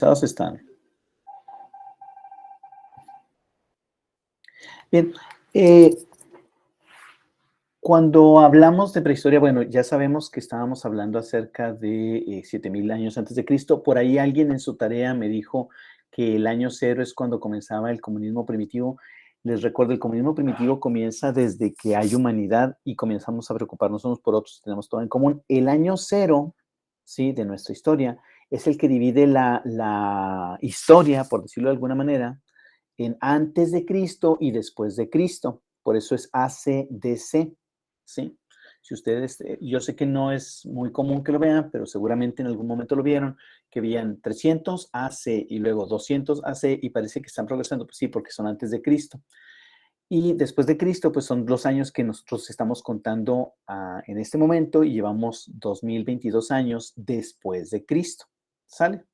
Todos están. Bien, cuando hablamos de prehistoria, bueno, ya sabemos que estábamos hablando acerca de 7000 años antes de Cristo. Por ahí alguien en su tarea me dijo que el año cero es cuando comenzaba el comunismo primitivo. Les recuerdo, el comunismo primitivo comienza desde que hay humanidad y comenzamos a preocuparnos unos por otros, tenemos todo en común. El año cero, ¿sí?, de nuestra historia es el que divide la historia, por decirlo de alguna manera, en antes de Cristo y después de Cristo. Por eso es ACDC, ¿sí? Si ustedes, yo sé que no es muy común que lo vean, pero seguramente en algún momento lo vieron, que veían 300 AC y luego 200 AC y parece que están progresando, pues sí, porque son antes de Cristo. Y después de Cristo, pues son los años que nosotros estamos contando en este momento y llevamos 2022 años después de Cristo, ¿sale?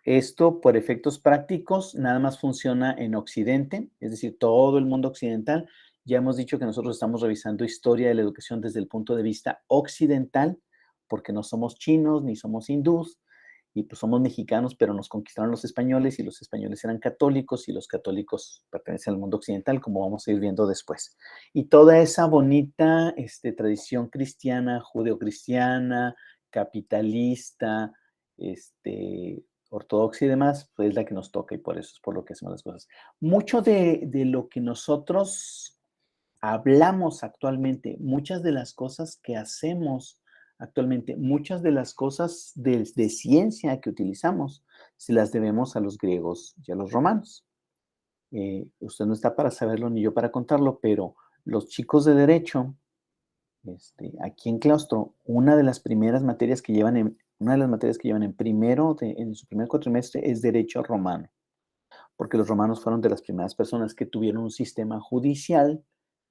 Esto, por efectos prácticos, nada más funciona en Occidente, es decir, todo el mundo occidental. Ya hemos dicho que nosotros estamos revisando historia de la educación desde el punto de vista occidental, porque no somos chinos ni somos hindús, y pues somos mexicanos, pero nos conquistaron los españoles y los españoles eran católicos y los católicos pertenecen al mundo occidental, como vamos a ir viendo después. Y toda esa bonita tradición cristiana, judeocristiana, capitalista, ortodoxa y demás, pues es la que nos toca y por eso es por lo que hacemos las cosas. Mucho de lo que nosotros hablamos actualmente, muchas de las cosas que hacemos actualmente, muchas de las cosas de ciencia que utilizamos, se las debemos a los griegos y a los romanos. Usted no está para saberlo ni yo para contarlo, pero los chicos de derecho, aquí en claustro, una de las materias que llevan en en su primer cuatrimestre es derecho romano, porque los romanos fueron de las primeras personas que tuvieron un sistema judicial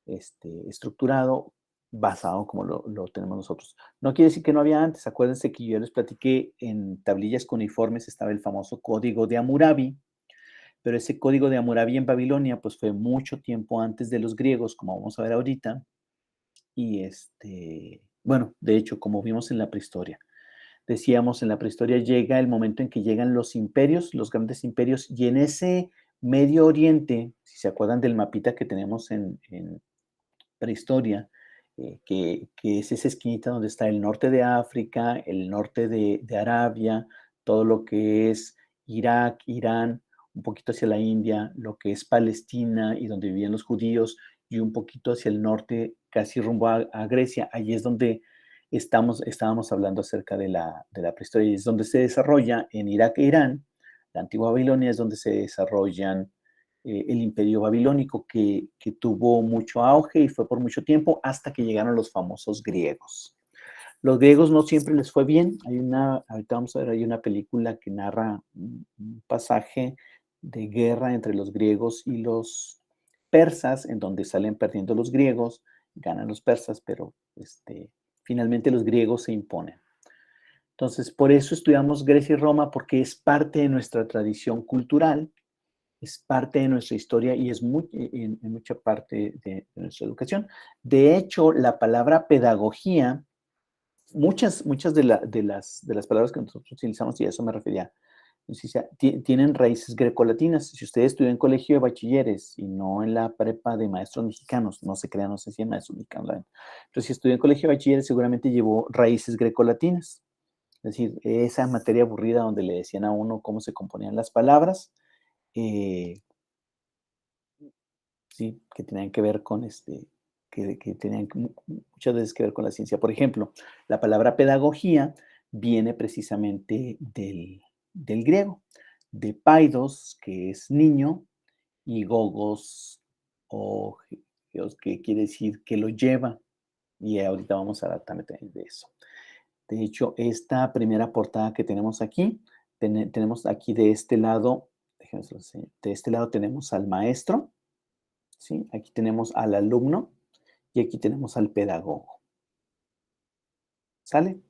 estructurado, basado como lo tenemos nosotros. No quiere decir que no había antes. Acuérdense que yo les platiqué en tablillas cuneiformes estaba el famoso código de Hammurabi, pero ese código de Hammurabi en Babilonia pues fue mucho tiempo antes de los griegos, como vamos a ver ahorita, y bueno, de hecho, como vimos en la prehistoria. Decíamos, en la prehistoria llega el momento en que llegan los imperios, los grandes imperios, y en ese Medio Oriente, si se acuerdan del mapita que tenemos en prehistoria, que es esa esquinita donde está el norte de África, el norte de Arabia, todo lo que es Irak, Irán, un poquito hacia la India, lo que es Palestina y donde vivían los judíos, y un poquito hacia el norte, casi rumbo a Grecia. Allí es donde estábamos hablando acerca de la prehistoria, y es donde se desarrolla en Irak e Irán, la antigua Babilonia es donde se desarrollan el imperio babilónico que tuvo mucho auge y fue por mucho tiempo hasta que llegaron los famosos griegos. Los griegos no siempre les fue bien. Ahorita vamos a ver, hay una película que narra un pasaje de guerra entre los griegos y los persas, en donde salen perdiendo los griegos, ganan los persas, pero finalmente los griegos se imponen. Entonces, por eso estudiamos Grecia y Roma, porque es parte de nuestra tradición cultural, es parte de nuestra historia y es en mucha parte de nuestra educación. De hecho, la palabra pedagogía, muchas de las palabras que nosotros utilizamos, y a eso me refería, tienen raíces grecolatinas. Si usted estudió en colegio de bachilleres y no en la prepa de maestros mexicanos, no se crean, no sé si en maestros mexicanos, pero si estudió en colegio de bachilleres, seguramente llevó raíces grecolatinas. Es decir, esa materia aburrida donde le decían a uno cómo se componían las palabras, ¿sí?, que tenían que ver con que tenían muchas veces que ver con la ciencia. Por ejemplo, la palabra pedagogía viene precisamente del griego, de paidos, que es niño, y gogos, o que quiere decir que lo lleva, y ahorita vamos a hablar también de eso. De hecho, esta primera portada que tenemos aquí, tenemos aquí de este lado, déjenme se los enseño, de este lado tenemos al maestro, ¿sí? Aquí tenemos al alumno y aquí tenemos al pedagogo. ¿Sale?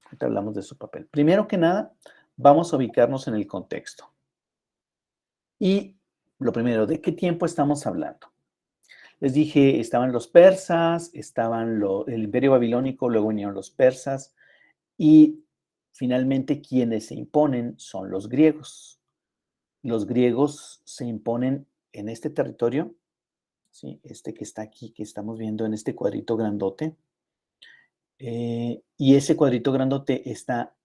Ahorita hablamos de su papel. Primero que nada, vamos a ubicarnos en el contexto. Y lo primero, ¿de qué tiempo estamos hablando? Les dije, estaban los persas, estaban el imperio babilónico, luego vinieron los persas, y finalmente quienes se imponen son los griegos. Los griegos se imponen en este territorio, ¿sí? Este que está aquí, que estamos viendo en este cuadrito grandote. Y ese cuadrito grandote está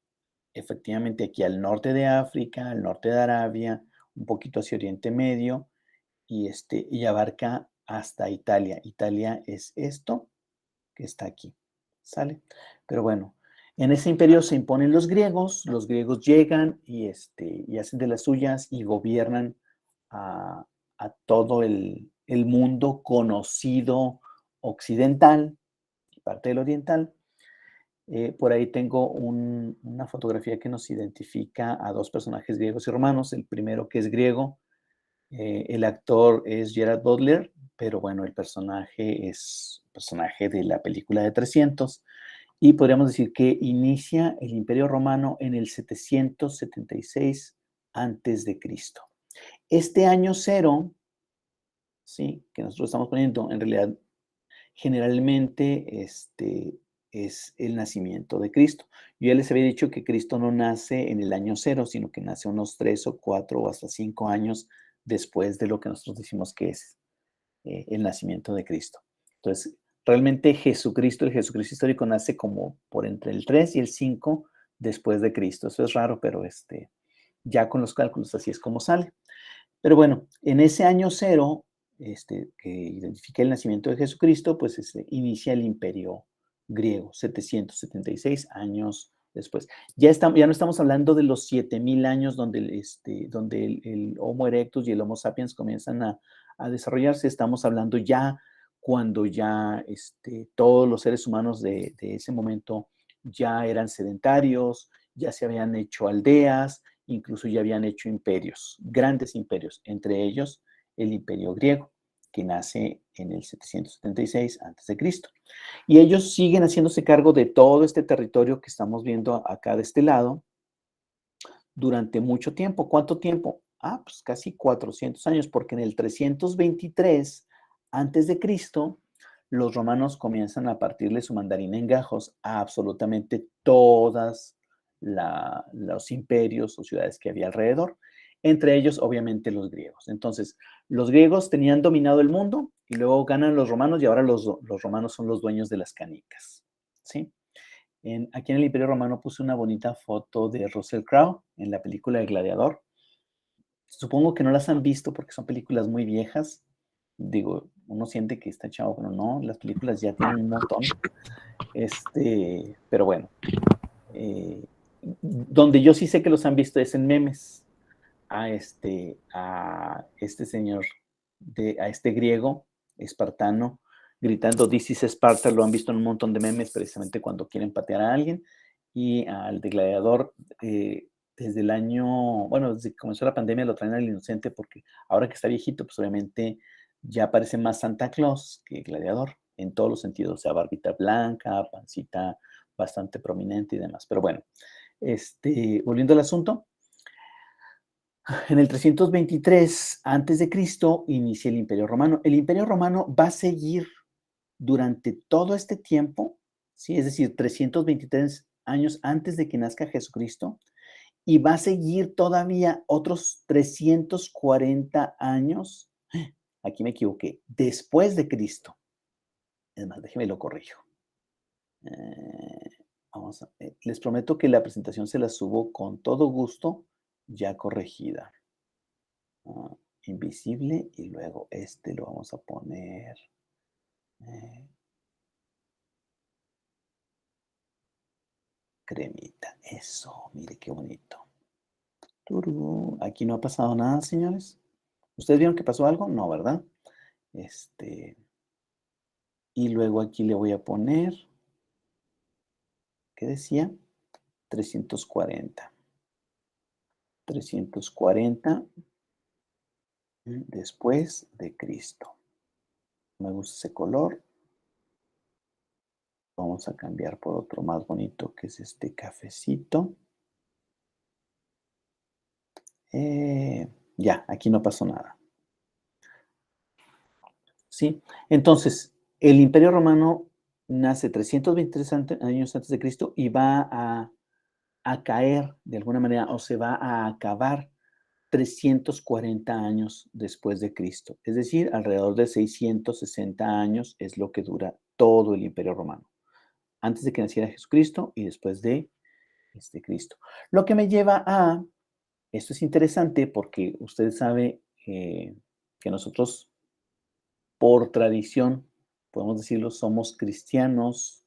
efectivamente aquí al norte de África, al norte de Arabia, un poquito hacia Oriente Medio, y abarca hasta Italia. Italia es esto que está aquí, ¿sale? Pero bueno, en ese imperio se imponen los griegos llegan y hacen de las suyas y gobiernan a, a todo el mundo conocido occidental y parte del oriental. Por ahí tengo una fotografía que nos identifica a dos personajes griegos y romanos. El primero que es griego, el actor es Gerard Butler, pero bueno, el personaje es personaje de la película de 300 y podríamos decir que inicia el Imperio Romano en el 776 antes de Cristo. Este año cero, sí, que nosotros estamos poniendo, en realidad generalmente es el nacimiento de Cristo. Yo ya les había dicho que Cristo no nace en el año cero, sino que nace unos 3 o 4 o hasta 5 años después de lo que nosotros decimos que es el nacimiento de Cristo. Entonces, realmente Jesucristo, el Jesucristo histórico, nace como por entre el 3 y el 5 después de Cristo. Eso es raro, pero ya con los cálculos así es como sale. Pero bueno, en ese año cero, que identifica el nacimiento de Jesucristo, pues inicia el imperio griego, 776 años después. Ya no estamos hablando de los 7000 años donde, el Homo erectus y el Homo sapiens comienzan a desarrollarse, estamos hablando ya cuando ya todos los seres humanos de ese momento ya eran sedentarios, ya se habían hecho aldeas, incluso ya habían hecho imperios, grandes imperios, entre ellos el imperio griego, que nace en el 776 a.C. Y ellos siguen haciéndose cargo de todo este territorio que estamos viendo acá de este lado durante mucho tiempo. ¿Cuánto tiempo? Pues casi 400 años, porque en el 323 a.C., los romanos comienzan a partirle su mandarina en gajos a absolutamente todas los imperios o ciudades que había alrededor, entre ellos obviamente los griegos. Entonces, los griegos tenían dominado el mundo y luego ganan los romanos y ahora los romanos son los dueños de las canicas, ¿sí? Aquí en el Imperio Romano puse una bonita foto de Russell Crowe en la película El Gladiador. Supongo que no las han visto porque son películas muy viejas. Digo, uno siente que está chavo, pero no, las películas ya tienen un montón. Pero bueno, donde yo sí sé que los han visto es en memes a este señor, a este griego espartano, gritando This is Sparta. Lo han visto en un montón de memes precisamente cuando quieren patear a alguien. Y al de Gladiador, desde el año, bueno, desde que comenzó la pandemia lo traen al inocente porque ahora que está viejito, pues obviamente ya parece más Santa Claus que Gladiador en todos los sentidos, o sea, barbita blanca, pancita bastante prominente y demás. Pero bueno, volviendo al asunto, en el 323 a.C. inicia el Imperio Romano. El Imperio Romano va a seguir durante todo este tiempo, ¿sí? Es decir, 323 años antes de que nazca Jesucristo, y va a seguir todavía otros 340 años, aquí me equivoqué, después de Cristo. Es más, déjeme lo corrijo. Les prometo que la presentación se la subo con todo gusto, ya corregida. Invisible y luego lo vamos a poner cremita. Eso, mire qué bonito. Turú. Aquí no ha pasado nada, señores. ¿Ustedes vieron que pasó algo? No, ¿verdad? Y luego aquí le voy a poner, ¿qué decía? 340. 340 después de Cristo. Me gusta ese color. Vamos a cambiar por otro más bonito, que es este cafecito. Ya, aquí no pasó nada. ¿Sí? Entonces, el Imperio Romano nace 323 años antes de Cristo y va a caer de alguna manera o se va a acabar 340 años después de Cristo. Es decir, alrededor de 660 años es lo que dura todo el Imperio Romano, antes de que naciera Jesucristo y después de Cristo. Lo que me lleva a, esto es interesante porque usted sabe que nosotros, por tradición, podemos decirlo, somos cristianos.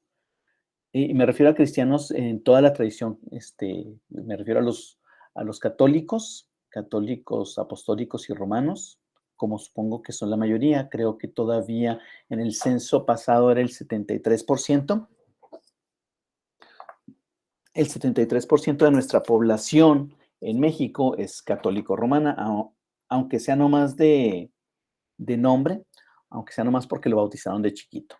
Y me refiero a cristianos en toda la tradición, me refiero a los católicos, católicos apostólicos y romanos, como supongo que son la mayoría. Creo que todavía en el censo pasado era el 73%. El 73% de nuestra población en México es católico romana, aunque sea nomás de nombre, aunque sea nomás porque lo bautizaron de chiquito.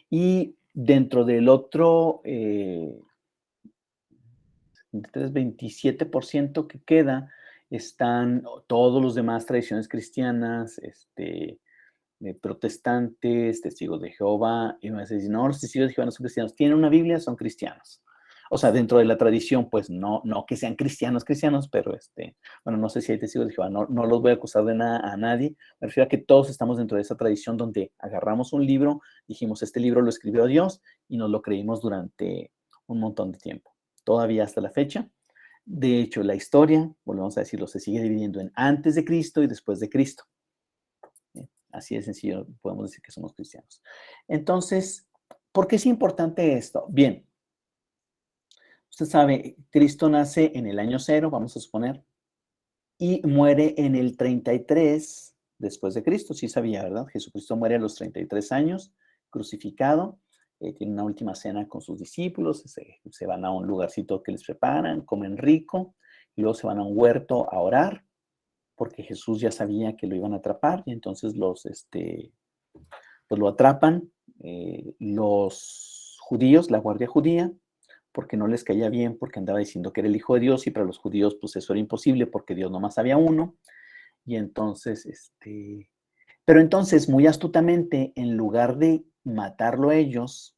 Y dentro del otro 27% que queda, están todos los demás tradiciones cristianas, protestantes, testigos de Jehová, y me vas a decir, no, los testigos de Jehová no son cristianos, tienen una Biblia, son cristianos. O sea, dentro de la tradición, pues no que sean cristianos, pero bueno, no sé si hay testigos de Jehová, no los voy a acusar de nada a nadie, me refiero a que todos estamos dentro de esa tradición donde agarramos un libro, dijimos, este libro lo escribió Dios y nos lo creímos durante un montón de tiempo, todavía hasta la fecha. De hecho, la historia, volvemos a decirlo, se sigue dividiendo en antes de Cristo y después de Cristo. Así de sencillo, podemos decir que somos cristianos. Entonces, ¿por qué es importante esto? Bien, usted sabe, Cristo nace en el año 0, vamos a suponer, y muere en el 33 después de Cristo. Sí sabía, ¿verdad? Jesucristo muere a los 33 años, crucificado, tiene una última cena con sus discípulos, se van a un lugarcito que les preparan, comen rico, y luego se van a un huerto a orar, porque Jesús ya sabía que lo iban a atrapar, y entonces pues lo atrapan los judíos, la guardia judía, porque no les caía bien, porque andaba diciendo que era el Hijo de Dios, y para los judíos pues eso era imposible, porque Dios nomás había uno, y entonces, pero entonces muy astutamente, en lugar de matarlo ellos,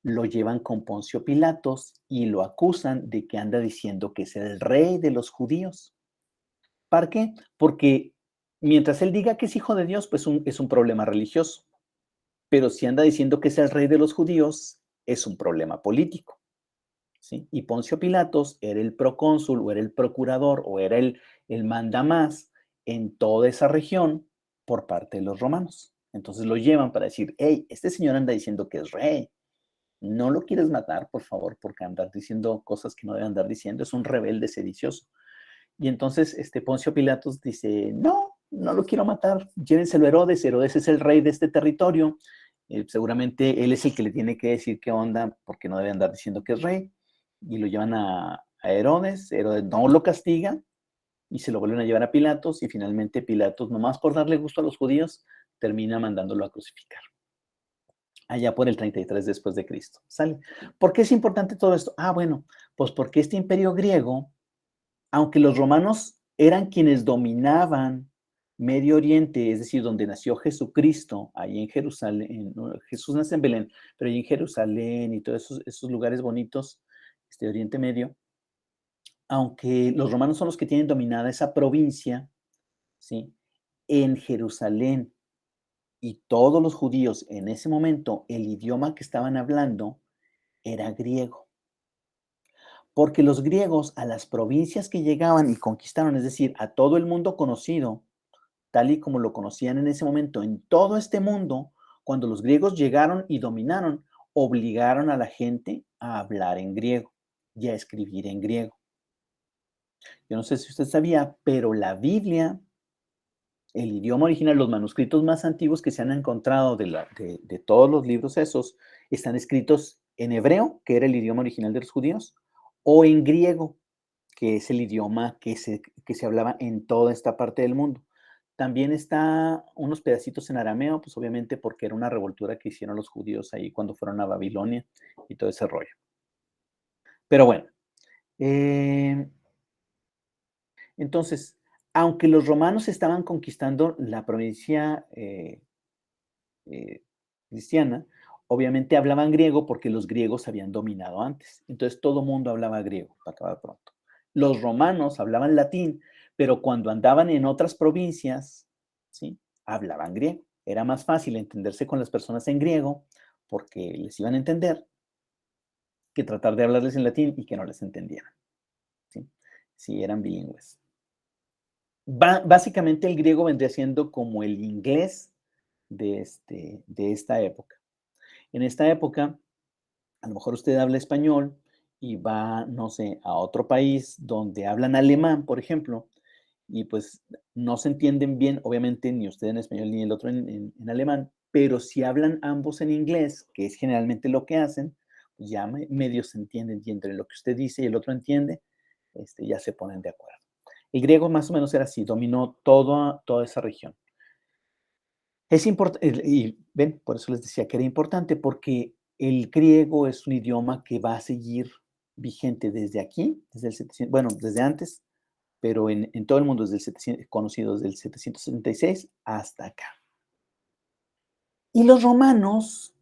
lo llevan con Poncio Pilatos y lo acusan de que anda diciendo que es el rey de los judíos. ¿Para qué? Porque mientras él diga que es hijo de Dios, pues es un problema religioso. Pero si anda diciendo que es el rey de los judíos, es un problema político, ¿sí? Y Poncio Pilatos era el procónsul, o era el procurador, o era el mandamás en toda esa región por parte de los romanos. Entonces lo llevan para decir, hey, este señor anda diciendo que es rey. No lo quieres matar, por favor, porque andar diciendo cosas que no debe andar diciendo. Es un rebelde sedicioso. Y entonces Poncio Pilatos dice, no lo quiero matar, llévenselo a Herodes, Herodes es el rey de este territorio, seguramente él es el que le tiene que decir qué onda, porque no debe andar diciendo que es rey, y lo llevan a Herodes, Herodes no lo castiga, y se lo vuelven a llevar a Pilatos, y finalmente Pilatos, nomás por darle gusto a los judíos, termina mandándolo a crucificar, allá por el 33 después de Cristo, ¿sale? ¿Por qué es importante todo esto? Bueno, pues porque este imperio griego, aunque los romanos eran quienes dominaban Medio Oriente, es decir, donde nació Jesucristo, ahí en Jerusalén, Jesús nace en Belén, pero ahí en Jerusalén y todos esos lugares bonitos, Oriente Medio, aunque los romanos son los que tienen dominada esa provincia, ¿sí? En Jerusalén y todos los judíos en ese momento, el idioma que estaban hablando era griego. Porque los griegos a las provincias que llegaban y conquistaron, es decir, a todo el mundo conocido, tal y como lo conocían en ese momento, en todo este mundo, cuando los griegos llegaron y dominaron, obligaron a la gente a hablar en griego y a escribir en griego. Yo no sé si usted sabía, pero la Biblia, el idioma original, los manuscritos más antiguos que se han encontrado de todos los libros esos, están escritos en hebreo, que era el idioma original de los judíos, o en griego, que es el idioma que se hablaba en toda esta parte del mundo. También está unos pedacitos en arameo, pues obviamente porque era una revoltura que hicieron los judíos ahí cuando fueron a Babilonia y todo ese rollo. Pero bueno, entonces, aunque los romanos estaban conquistando la provincia cristiana, obviamente hablaban griego porque los griegos habían dominado antes. Entonces todo mundo hablaba griego, para acabar pronto. Los romanos hablaban latín, pero cuando andaban en otras provincias, ¿sí? Hablaban griego. Era más fácil entenderse con las personas en griego porque les iban a entender que tratar de hablarles en latín y que no les entendieran, ¿sí? Si eran bilingües. Básicamente el griego vendría siendo como el inglés de esta época. En esta época, a lo mejor usted habla español y va, no sé, a otro país donde hablan alemán, por ejemplo, y pues no se entienden bien, obviamente, ni usted en español ni el otro en alemán, pero si hablan ambos en inglés, que es generalmente lo que hacen, pues ya medio se entienden y entre lo que usted dice y el otro entiende, ya se ponen de acuerdo. El griego más o menos era así, dominó toda esa región. Es importante, y ven, por eso les decía que era importante, porque el griego es un idioma que va a seguir vigente desde aquí, desde el 700, bueno, desde antes, pero en todo el mundo desde el 700, conocido desde el 776 hasta acá. Y los romanos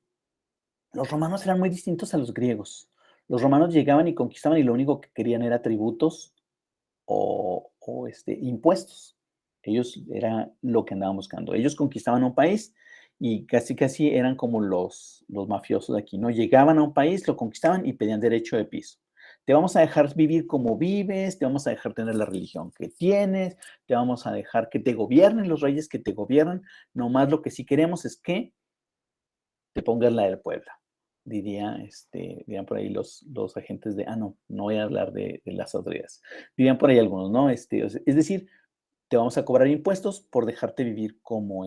eran muy distintos a los griegos. Los romanos llegaban y conquistaban y lo único que querían era tributos o impuestos. Ellos era lo que andaban buscando. Ellos conquistaban un país y casi eran como los mafiosos de aquí, ¿no? Llegaban a un país, lo conquistaban y pedían derecho de piso. Te vamos a dejar vivir como vives, te vamos a dejar tener la religión que tienes, te vamos a dejar que te gobiernen los reyes que te gobiernan. Nomás lo que sí queremos es que te pongas la del Puebla. Dirían por ahí los agentes no voy a hablar de las autoridades. Dirían por ahí algunos, ¿no? Es decir, te vamos a cobrar impuestos por dejarte vivir como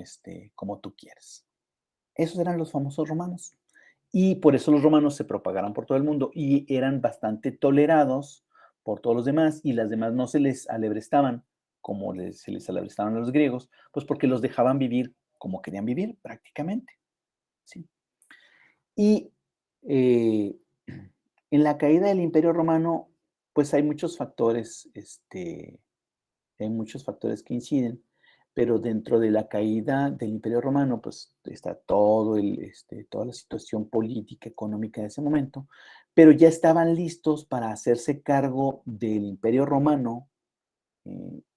tú quieres. Esos eran los famosos romanos. Y por eso los romanos se propagaron por todo el mundo y eran bastante tolerados por todos los demás y las demás no se les alebrestaban como se les alebrestaban a los griegos, pues porque los dejaban vivir como querían vivir prácticamente. ¿Sí? Y eh, en la caída del Imperio Romano, pues hay muchos factores que inciden, pero dentro de la caída del Imperio Romano, pues está toda la situación política, económica de ese momento, pero ya estaban listos para hacerse cargo del Imperio Romano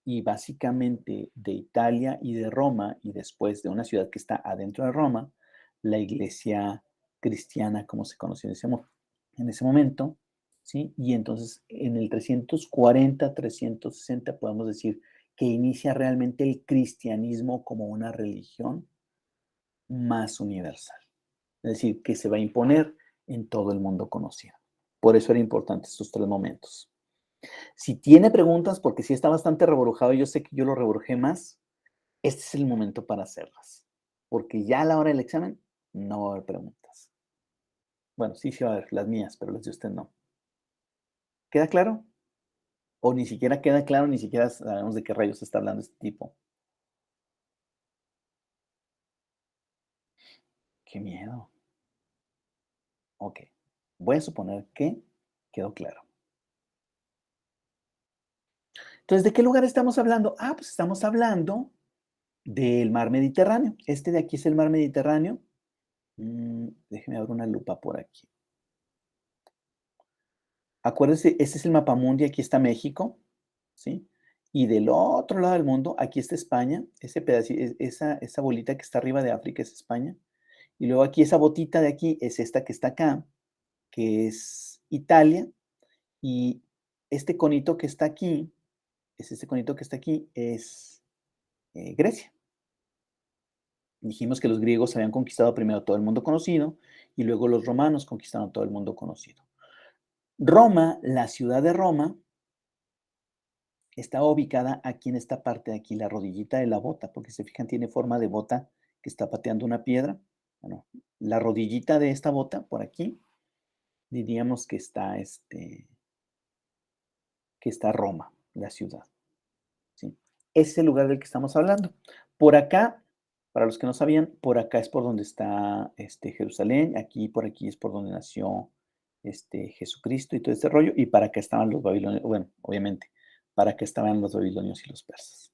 y básicamente de Italia y de Roma, y después de una ciudad que está adentro de Roma, la iglesia cristiana, como se conoció en ese momento, ¿sí? Y entonces en el 340, 360 podemos decir que inicia realmente el cristianismo como una religión más universal. Es decir, que se va a imponer en todo el mundo conocido. Por eso era importante estos tres momentos. Si tiene preguntas, porque sí está bastante reborujado, yo sé que yo lo reborujé más, este es el momento para hacerlas. Porque ya a la hora del examen no va a haber preguntas. Bueno, sí va a haber las mías, pero las de usted no. ¿Queda claro? O ni siquiera queda claro, ni siquiera sabemos de qué rayos está hablando este tipo. Qué miedo. Ok. Voy a suponer que quedó claro. Entonces, ¿de qué lugar estamos hablando? Pues estamos hablando del mar Mediterráneo. Este de aquí es el mar Mediterráneo. Déjeme abrir una lupa por aquí. Acuérdese, este es el mapamundi, aquí está México, ¿sí? Y del otro lado del mundo, aquí está España, ese pedacito, esa bolita que está arriba de África es España. Y luego aquí esa botita de aquí es esta que está acá, que es Italia. Y este conito que está aquí, es Grecia. Dijimos que los griegos habían conquistado primero todo el mundo conocido y luego los romanos conquistaron todo el mundo conocido. Roma, la ciudad de Roma, está ubicada aquí en esta parte de aquí, la rodillita de la bota, porque se fijan, tiene forma de bota que está pateando una piedra. Bueno, la rodillita de esta bota, por aquí, diríamos que está Roma, la ciudad. ¿Sí? Ese es el lugar del que estamos hablando. Por acá, para los que no sabían, por acá es por donde está Jerusalén, aquí por aquí es por donde nació Jesucristo y todo este rollo, y para acá estaban los babilonios, bueno, obviamente, para acá estaban los babilonios y los persas.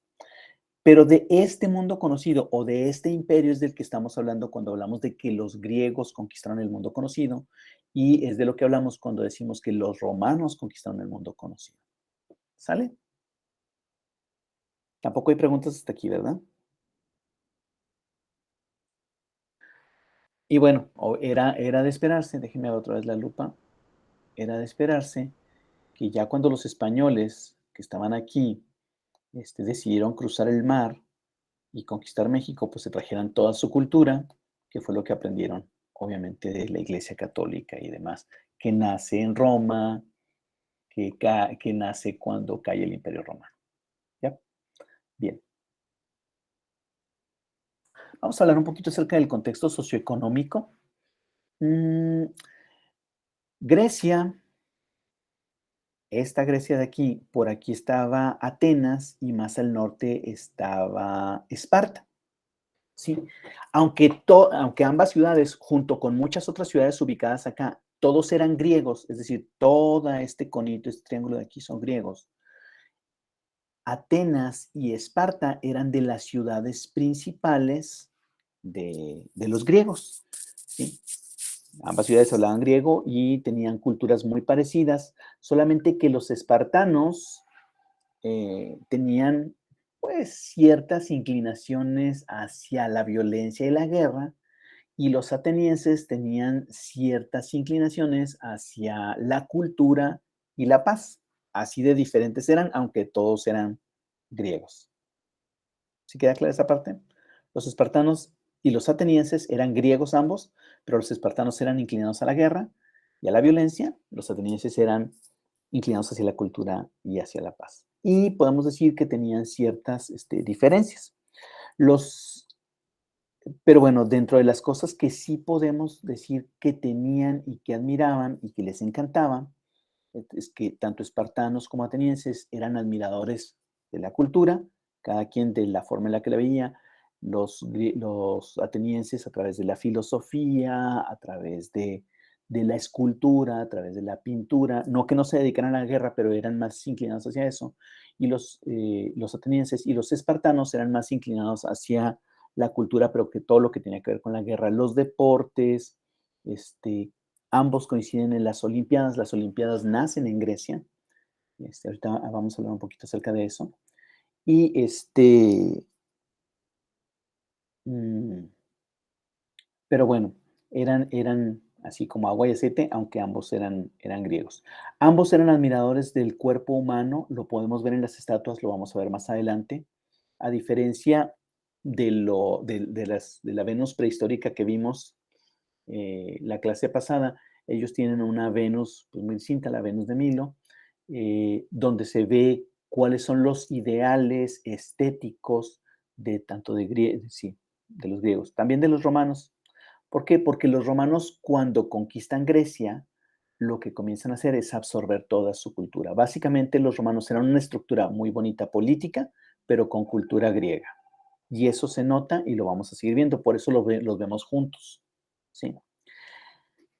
Pero de este mundo conocido o de este imperio es del que estamos hablando cuando hablamos de que los griegos conquistaron el mundo conocido y es de lo que hablamos cuando decimos que los romanos conquistaron el mundo conocido. ¿Sale? Tampoco hay preguntas hasta aquí, ¿verdad? Y bueno, era de esperarse, déjenme ver otra vez la lupa, era de esperarse que ya cuando los españoles que estaban aquí decidieron cruzar el mar y conquistar México, pues se trajeran toda su cultura, que fue lo que aprendieron, obviamente, de la Iglesia Católica y demás, que nace en Roma, que nace cuando cae el Imperio Romano. ¿Ya? Bien. Vamos a hablar un poquito acerca del contexto socioeconómico. Mm, Grecia, esta Grecia de aquí, por aquí estaba Atenas y más al norte estaba Esparta. Sí, aunque ambas ciudades, junto con muchas otras ciudades ubicadas acá, todos eran griegos, es decir, todo este conito, este triángulo de aquí son griegos. Atenas y Esparta eran de las ciudades principales de los griegos. ¿Sí? Ambas ciudades hablaban griego y tenían culturas muy parecidas, solamente que los espartanos tenían pues ciertas inclinaciones hacia la violencia y la guerra, y los atenienses tenían ciertas inclinaciones hacia la cultura y la paz. Así de diferentes eran, aunque todos eran griegos. ¿Sí queda clara esa parte? Los espartanos y los atenienses eran griegos ambos, pero los espartanos eran inclinados a la guerra y a la violencia, los atenienses eran inclinados hacia la cultura y hacia la paz. Y podemos decir que tenían ciertas diferencias. Los Pero bueno, dentro de las cosas que sí podemos decir que tenían y que admiraban y que les encantaba, es que tanto espartanos como atenienses eran admiradores de la cultura, cada quien de la forma en la que la veía. Los atenienses a través de la filosofía, a través de la escultura, a través de la pintura, no que no se dedicaran a la guerra, pero eran más inclinados hacia eso. Y los atenienses y los espartanos eran más inclinados hacia la cultura, pero que todo lo que tenía que ver con la guerra, los deportes, este, ambos coinciden en las Olimpiadas. Las Olimpiadas nacen en Grecia. Ahorita vamos a hablar un poquito acerca de eso. Y mm, pero bueno, eran así como agua y aceite, aunque ambos eran griegos. Ambos eran admiradores del cuerpo humano, lo podemos ver en las estatuas, lo vamos a ver más adelante. A diferencia de la Venus prehistórica que vimos la clase pasada, ellos tienen una Venus pues, muy distinta, la Venus de Milo, donde se ve cuáles son los ideales estéticos de tanto sí, de los griegos, también de los romanos. ¿Por qué? Porque los romanos cuando conquistan Grecia, lo que comienzan a hacer es absorber toda su cultura. Básicamente los romanos eran una estructura muy bonita política, pero con cultura griega. Y eso se nota y lo vamos a seguir viendo, por eso los vemos juntos. ¿Sí?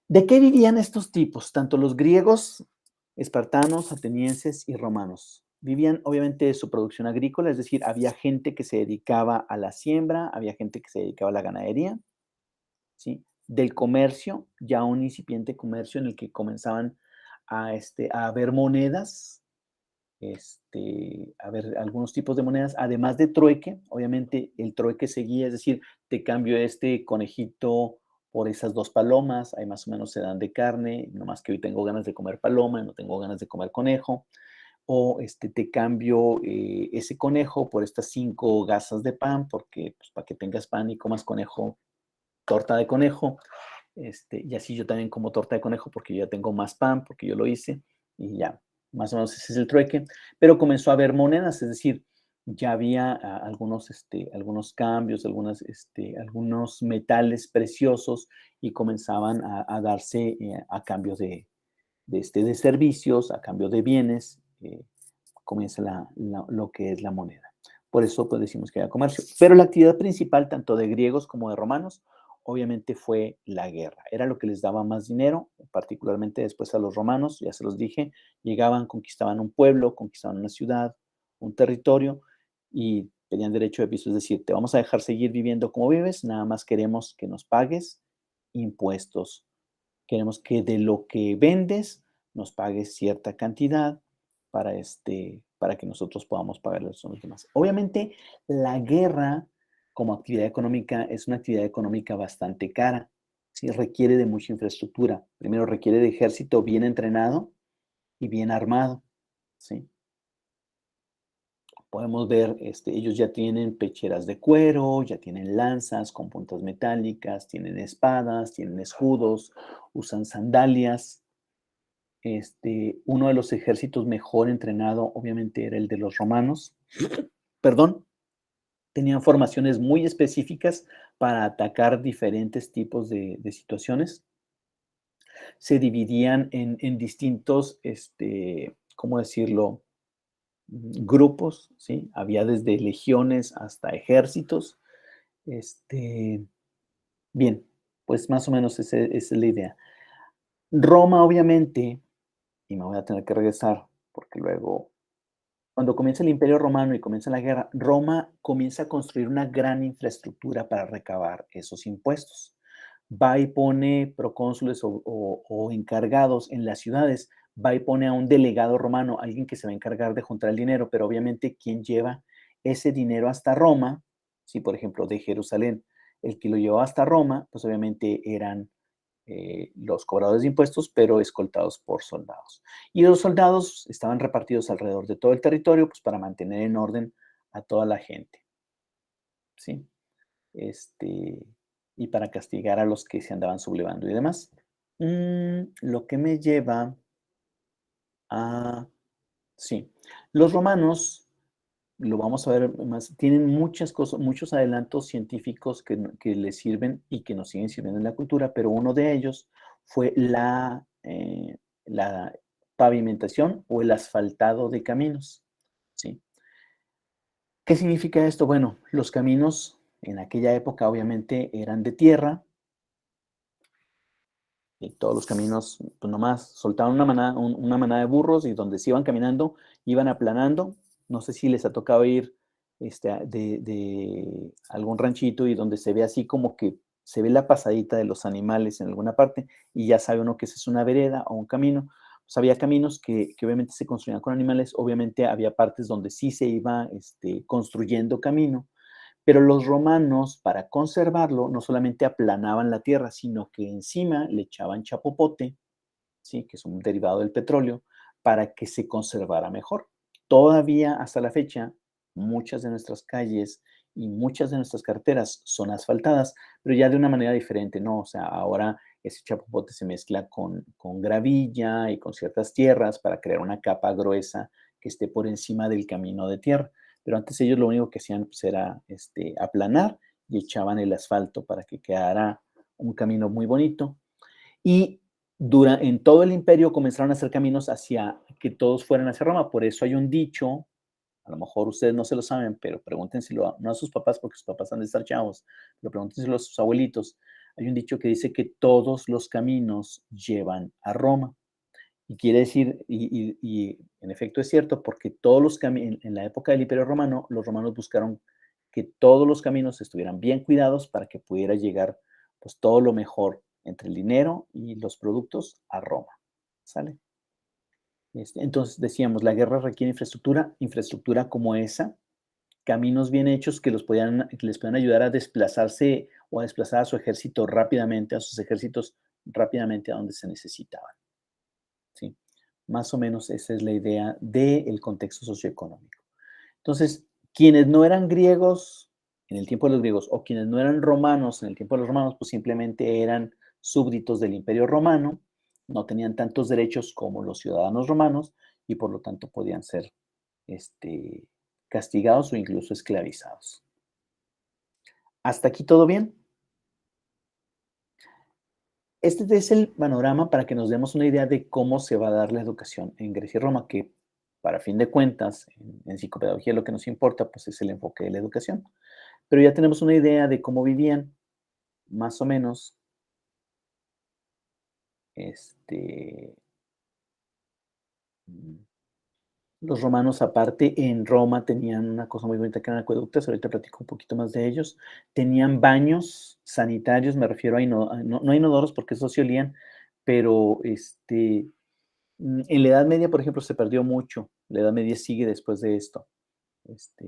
¿De qué vivían estos tipos? Tanto los griegos, espartanos, atenienses y romanos. Vivían obviamente de su producción agrícola, es decir, había gente que se dedicaba a la siembra, había gente que se dedicaba a la ganadería, ¿sí? Del comercio, ya un incipiente comercio en el que comenzaban a ver monedas, a ver algunos tipos de monedas, además de trueque, obviamente el trueque seguía, es decir, te cambio este conejito por esas dos palomas, ahí más o menos se dan de carne, nomás que hoy tengo ganas de comer paloma, no tengo ganas de comer conejo, o te cambio ese conejo por estas 5 gasas de pan, porque pues, para que tengas pan y comas conejo, torta de conejo, y así yo también como torta de conejo porque yo ya tengo más pan, porque yo lo hice, y ya, más o menos ese es el trueque. Pero comenzó a haber monedas, es decir, ya había algunos cambios, algunos metales preciosos y comenzaban a darse a cambio de servicios, a cambio de bienes, comienza lo que es la moneda. Por eso pues, decimos que había comercio. Pero la actividad principal, tanto de griegos como de romanos, obviamente fue la guerra. Era lo que les daba más dinero, particularmente después a los romanos, ya se los dije, llegaban, conquistaban un pueblo, conquistaban una ciudad, un territorio, y pedían derecho de piso, es decir, te vamos a dejar seguir viviendo como vives, nada más queremos que nos pagues impuestos. Queremos que de lo que vendes nos pagues cierta cantidad para que nosotros podamos pagarles a los demás. Obviamente, la guerra como actividad económica es una actividad económica bastante cara. Sí, requiere de mucha infraestructura. Primero requiere de ejército bien entrenado y bien armado. ¿Sí? Podemos ver, ellos ya tienen pecheras de cuero, ya tienen lanzas con puntas metálicas, tienen espadas, tienen escudos, usan sandalias. Uno de los ejércitos mejor entrenado, obviamente, era el de los romanos. Perdón, tenían formaciones muy específicas para atacar diferentes tipos de situaciones. Se dividían en distintos, ¿cómo decirlo? Grupos, ¿sí? Había desde legiones hasta ejércitos. Este, bien, pues más o menos esa es la idea. Roma, obviamente, y me voy a tener que regresar porque luego, cuando comienza el Imperio Romano y comienza la guerra, Roma comienza a construir una gran infraestructura para recabar esos impuestos. Va y pone procónsules o encargados en las ciudades, va y pone a un delegado romano, alguien que se va a encargar de juntar el dinero, pero obviamente quien lleva ese dinero hasta Roma, si por ejemplo de Jerusalén, el que lo llevaba hasta Roma, pues obviamente eran los cobradores de impuestos, pero escoltados por soldados. Y los soldados estaban repartidos alrededor de todo el territorio, pues para mantener en orden a toda la gente, ¿sí? Este, y para castigar a los que se andaban sublevando y demás. Lo que me lleva a, sí, los romanos, lo vamos a ver más, tienen muchas cosas, muchos adelantos científicos que les sirven y que nos siguen sirviendo en la cultura, pero uno de ellos fue la pavimentación o el asfaltado de caminos, ¿sí? ¿Qué significa esto? Bueno, los caminos en aquella época obviamente eran de tierra, y todos los caminos, pues nomás soltaban una manada de burros y donde se iban caminando, iban aplanando. No sé si les ha tocado ir de algún ranchito y donde se ve así como que se ve la pasadita de los animales en alguna parte y ya sabe uno que esa es una vereda o un camino. Pues había caminos que obviamente se construían con animales, obviamente había partes donde sí se iba construyendo camino, pero los romanos, para conservarlo, no solamente aplanaban la tierra, sino que encima le echaban chapopote, ¿sí? Que es un derivado del petróleo, para que se conservara mejor. Todavía hasta la fecha, muchas de nuestras calles y muchas de nuestras carreteras son asfaltadas, pero ya de una manera diferente, ¿no? O sea, ahora ese chapopote se mezcla con gravilla y con ciertas tierras para crear una capa gruesa que esté por encima del camino de tierra. Pero antes ellos lo único que hacían pues, era aplanar y echaban el asfalto para que quedara un camino muy bonito. Y en todo el imperio comenzaron a hacer caminos hacia que todos fueran hacia Roma. Por eso hay un dicho, a lo mejor ustedes no se lo saben, pero pregúntenselo, no a sus papás, porque sus papás han de estar chavos, pero pregúntenselo a sus abuelitos. Hay un dicho que dice que todos los caminos llevan a Roma. Y quiere decir, y en efecto es cierto, porque todos los caminos, en la época del Imperio Romano, los romanos buscaron que todos los caminos estuvieran bien cuidados para que pudiera llegar pues todo lo mejor entre el dinero y los productos a Roma. ¿Sale? Entonces decíamos, la guerra requiere infraestructura, infraestructura como esa, caminos bien hechos que les puedan ayudar a desplazarse o a desplazar a su ejército rápidamente, a sus ejércitos rápidamente a donde se necesitaban. ¿Sí? Más o menos esa es la idea del contexto socioeconómico. Entonces, quienes no eran griegos en el tiempo de los griegos o quienes no eran romanos en el tiempo de los romanos, pues simplemente eran súbditos del imperio romano, no tenían tantos derechos como los ciudadanos romanos y por lo tanto podían ser este, castigados o incluso esclavizados. ¿Hasta aquí todo bien? Este es el panorama para que nos demos una idea de cómo se va a dar la educación en Grecia y Roma, que para fin de cuentas, en psicopedagogía lo que nos importa pues es el enfoque de la educación. Pero ya tenemos una idea de cómo vivían, más o menos, este, Los romanos, aparte, en Roma tenían una cosa muy bonita que eran acueductos, ahorita platico un poquito más de ellos. Tenían baños sanitarios, me refiero a no inodoros, porque esos sí olían, pero, en la Edad Media, por ejemplo, se perdió mucho. La Edad Media sigue después de esto, este,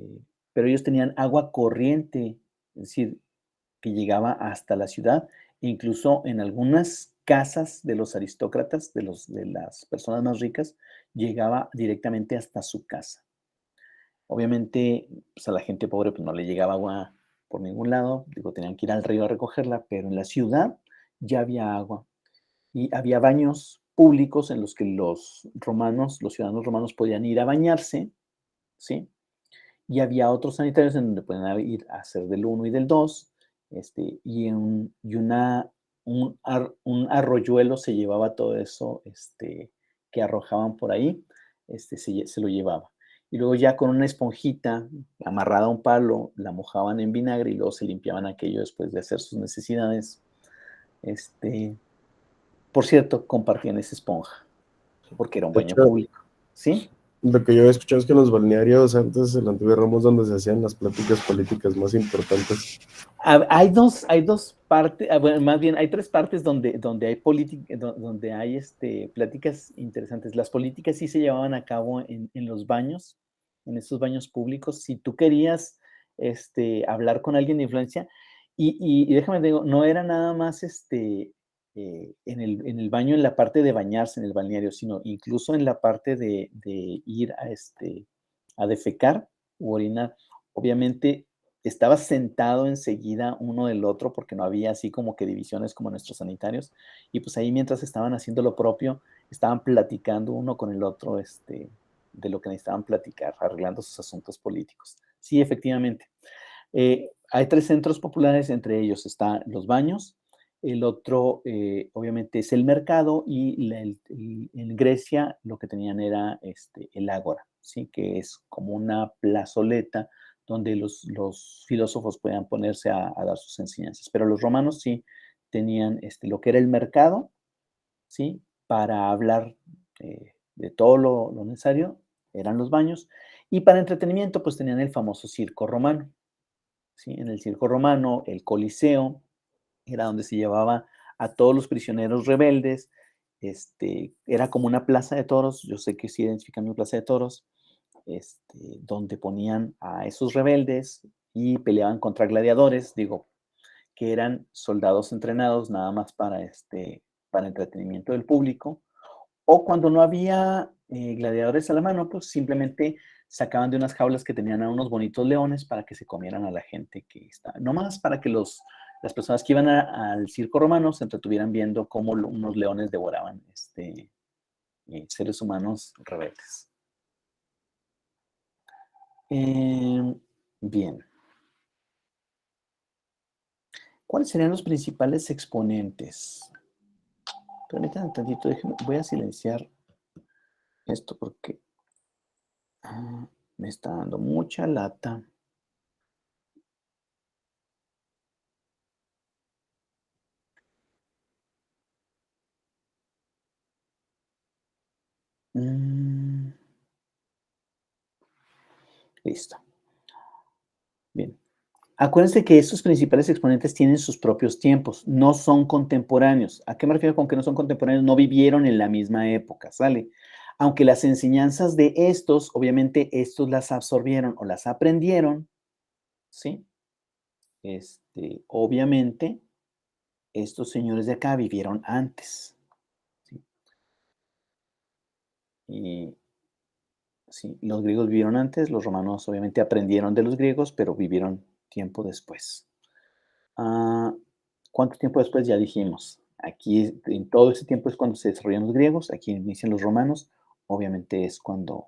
pero ellos tenían agua corriente, es decir, que llegaba hasta la ciudad, e incluso en algunas casas de los aristócratas, de las personas más ricas, llegaba directamente hasta su casa. Obviamente, pues, a la gente pobre, pues, no le llegaba agua por ningún lado, digo, tenían que ir al río a recogerla, pero en la ciudad ya había agua y había baños públicos en los que los romanos, los ciudadanos romanos podían ir a bañarse, ¿sí? Y había otros sanitarios en donde podían ir a hacer del uno y del 2, y un y una un arroyuelo se llevaba todo eso, que arrojaban por ahí, se lo llevaba. Y luego ya con una esponjita amarrada a un palo, la mojaban en vinagre y luego se limpiaban aquello después de hacer sus necesidades. Este, por cierto, compartían esa esponja, porque era un De baño hecho, público, ¿sí? lo que yo he escuchado es que en los balnearios antes, en la antigua Roma, es donde se hacían las pláticas políticas más importantes. Hay dos partes, bueno, más bien hay tres partes donde hay política, donde hay pláticas interesantes. Las políticas sí se llevaban a cabo en los baños, en esos baños públicos. Si tú querías hablar con alguien de influencia, y déjame te digo, no era nada más en el baño, en la parte de bañarse en el balneario, sino incluso en la parte de ir a defecar u orinar. Obviamente estaba sentado enseguida uno del otro porque no había así como que divisiones como nuestros sanitarios. Y pues ahí mientras estaban haciendo lo propio, estaban platicando uno con el otro de lo que necesitaban platicar, arreglando sus asuntos políticos. Sí, efectivamente. Hay tres centros populares, entre ellos están los baños, el otro obviamente es el mercado y en Grecia lo que tenían era el ágora, ¿sí? Que es como una plazoleta donde los filósofos podían ponerse a dar sus enseñanzas. Pero los romanos sí tenían lo que era el mercado, ¿sí? Para hablar de todo lo necesario, eran los baños. Y para entretenimiento, pues tenían el famoso circo romano, ¿sí? En el circo romano, el Coliseo, era donde se llevaba a todos los prisioneros rebeldes. Era como una plaza de toros, yo sé que sí identifican mi plaza de toros, donde ponían a esos rebeldes y peleaban contra gladiadores, digo, que eran soldados entrenados nada más para entretenimiento del público, o cuando no había gladiadores a la mano, pues simplemente sacaban de unas jaulas que tenían a unos bonitos leones para que se comieran a la gente que está, nomás para que las personas que iban al circo romano se entretuvieran viendo cómo unos leones devoraban seres humanos rebeldes. Em, bien, ¿cuáles serían los principales exponentes? Permítanme tantito, voy a silenciar esto porque me está dando mucha lata. Mm, listo. Bien. Acuérdense que estos principales exponentes tienen sus propios tiempos, no son contemporáneos. ¿A qué me refiero con que no son contemporáneos? No vivieron en la misma época, ¿sale? Aunque las enseñanzas de estos, obviamente, estos las absorbieron o las aprendieron, ¿sí? Obviamente, estos señores de acá vivieron antes, ¿sí? Y sí, los griegos vivieron antes, los romanos obviamente aprendieron de los griegos, pero vivieron tiempo después. Ah, ¿Cuánto tiempo después? Ya dijimos. Aquí, en todo ese tiempo es cuando se desarrollan los griegos, aquí inician los romanos, obviamente es cuando,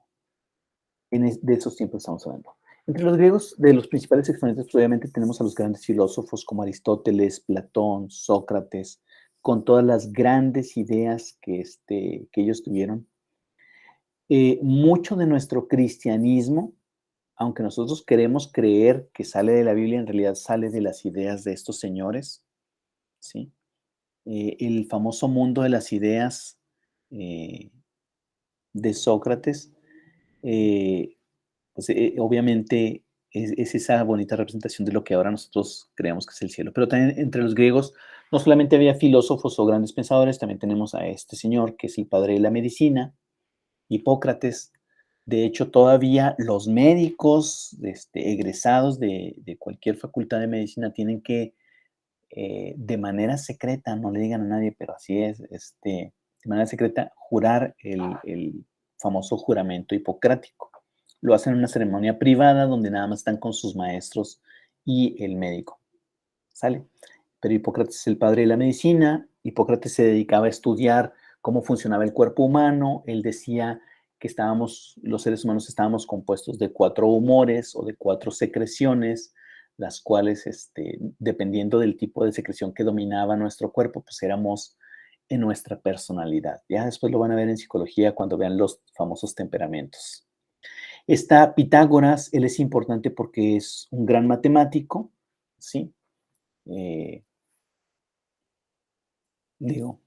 de esos tiempos estamos hablando. Entre los griegos, de los principales exponentes, pues, obviamente tenemos a los grandes filósofos como Aristóteles, Platón, Sócrates, con todas las grandes ideas que ellos tuvieron. Mucho de nuestro cristianismo, aunque nosotros queremos creer que sale de la Biblia, en realidad sale de las ideas de estos señores, ¿sí? El famoso mundo de las ideas de Sócrates pues obviamente es esa bonita representación de lo que ahora nosotros creemos que es el cielo. Pero también entre los griegos no solamente había filósofos o grandes pensadores, también tenemos a este señor que es el padre de la medicina, Hipócrates. De hecho, todavía los médicos egresados de cualquier facultad de medicina tienen que, de manera secreta, no le digan a nadie, pero así es, de manera secreta, jurar el famoso juramento hipocrático. Lo hacen en una ceremonia privada donde nada más están con sus maestros y el médico. ¿Sale? Pero Hipócrates es el padre de la medicina. Hipócrates se dedicaba a estudiar cómo funcionaba el cuerpo humano. Él decía que los seres humanos estábamos compuestos de 4 humores o de 4 secreciones, las cuales, dependiendo del tipo de secreción que dominaba nuestro cuerpo, pues éramos en nuestra personalidad. Ya después lo van a ver en psicología cuando vean los famosos temperamentos. Está Pitágoras, él es importante porque es un gran matemático, ¿sí? Digo,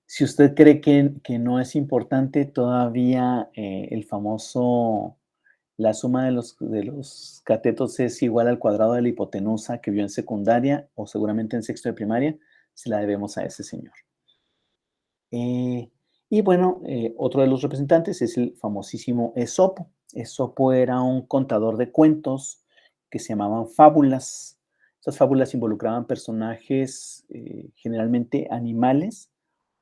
si usted cree que no es importante, todavía la suma de los catetos es igual al cuadrado de la hipotenusa que vio en secundaria o seguramente en sexto de primaria, se la debemos a ese señor. Y bueno, otro de los representantes es el famosísimo Esopo. Esopo era un contador de cuentos que se llamaban fábulas. Estas fábulas involucraban personajes, generalmente animales,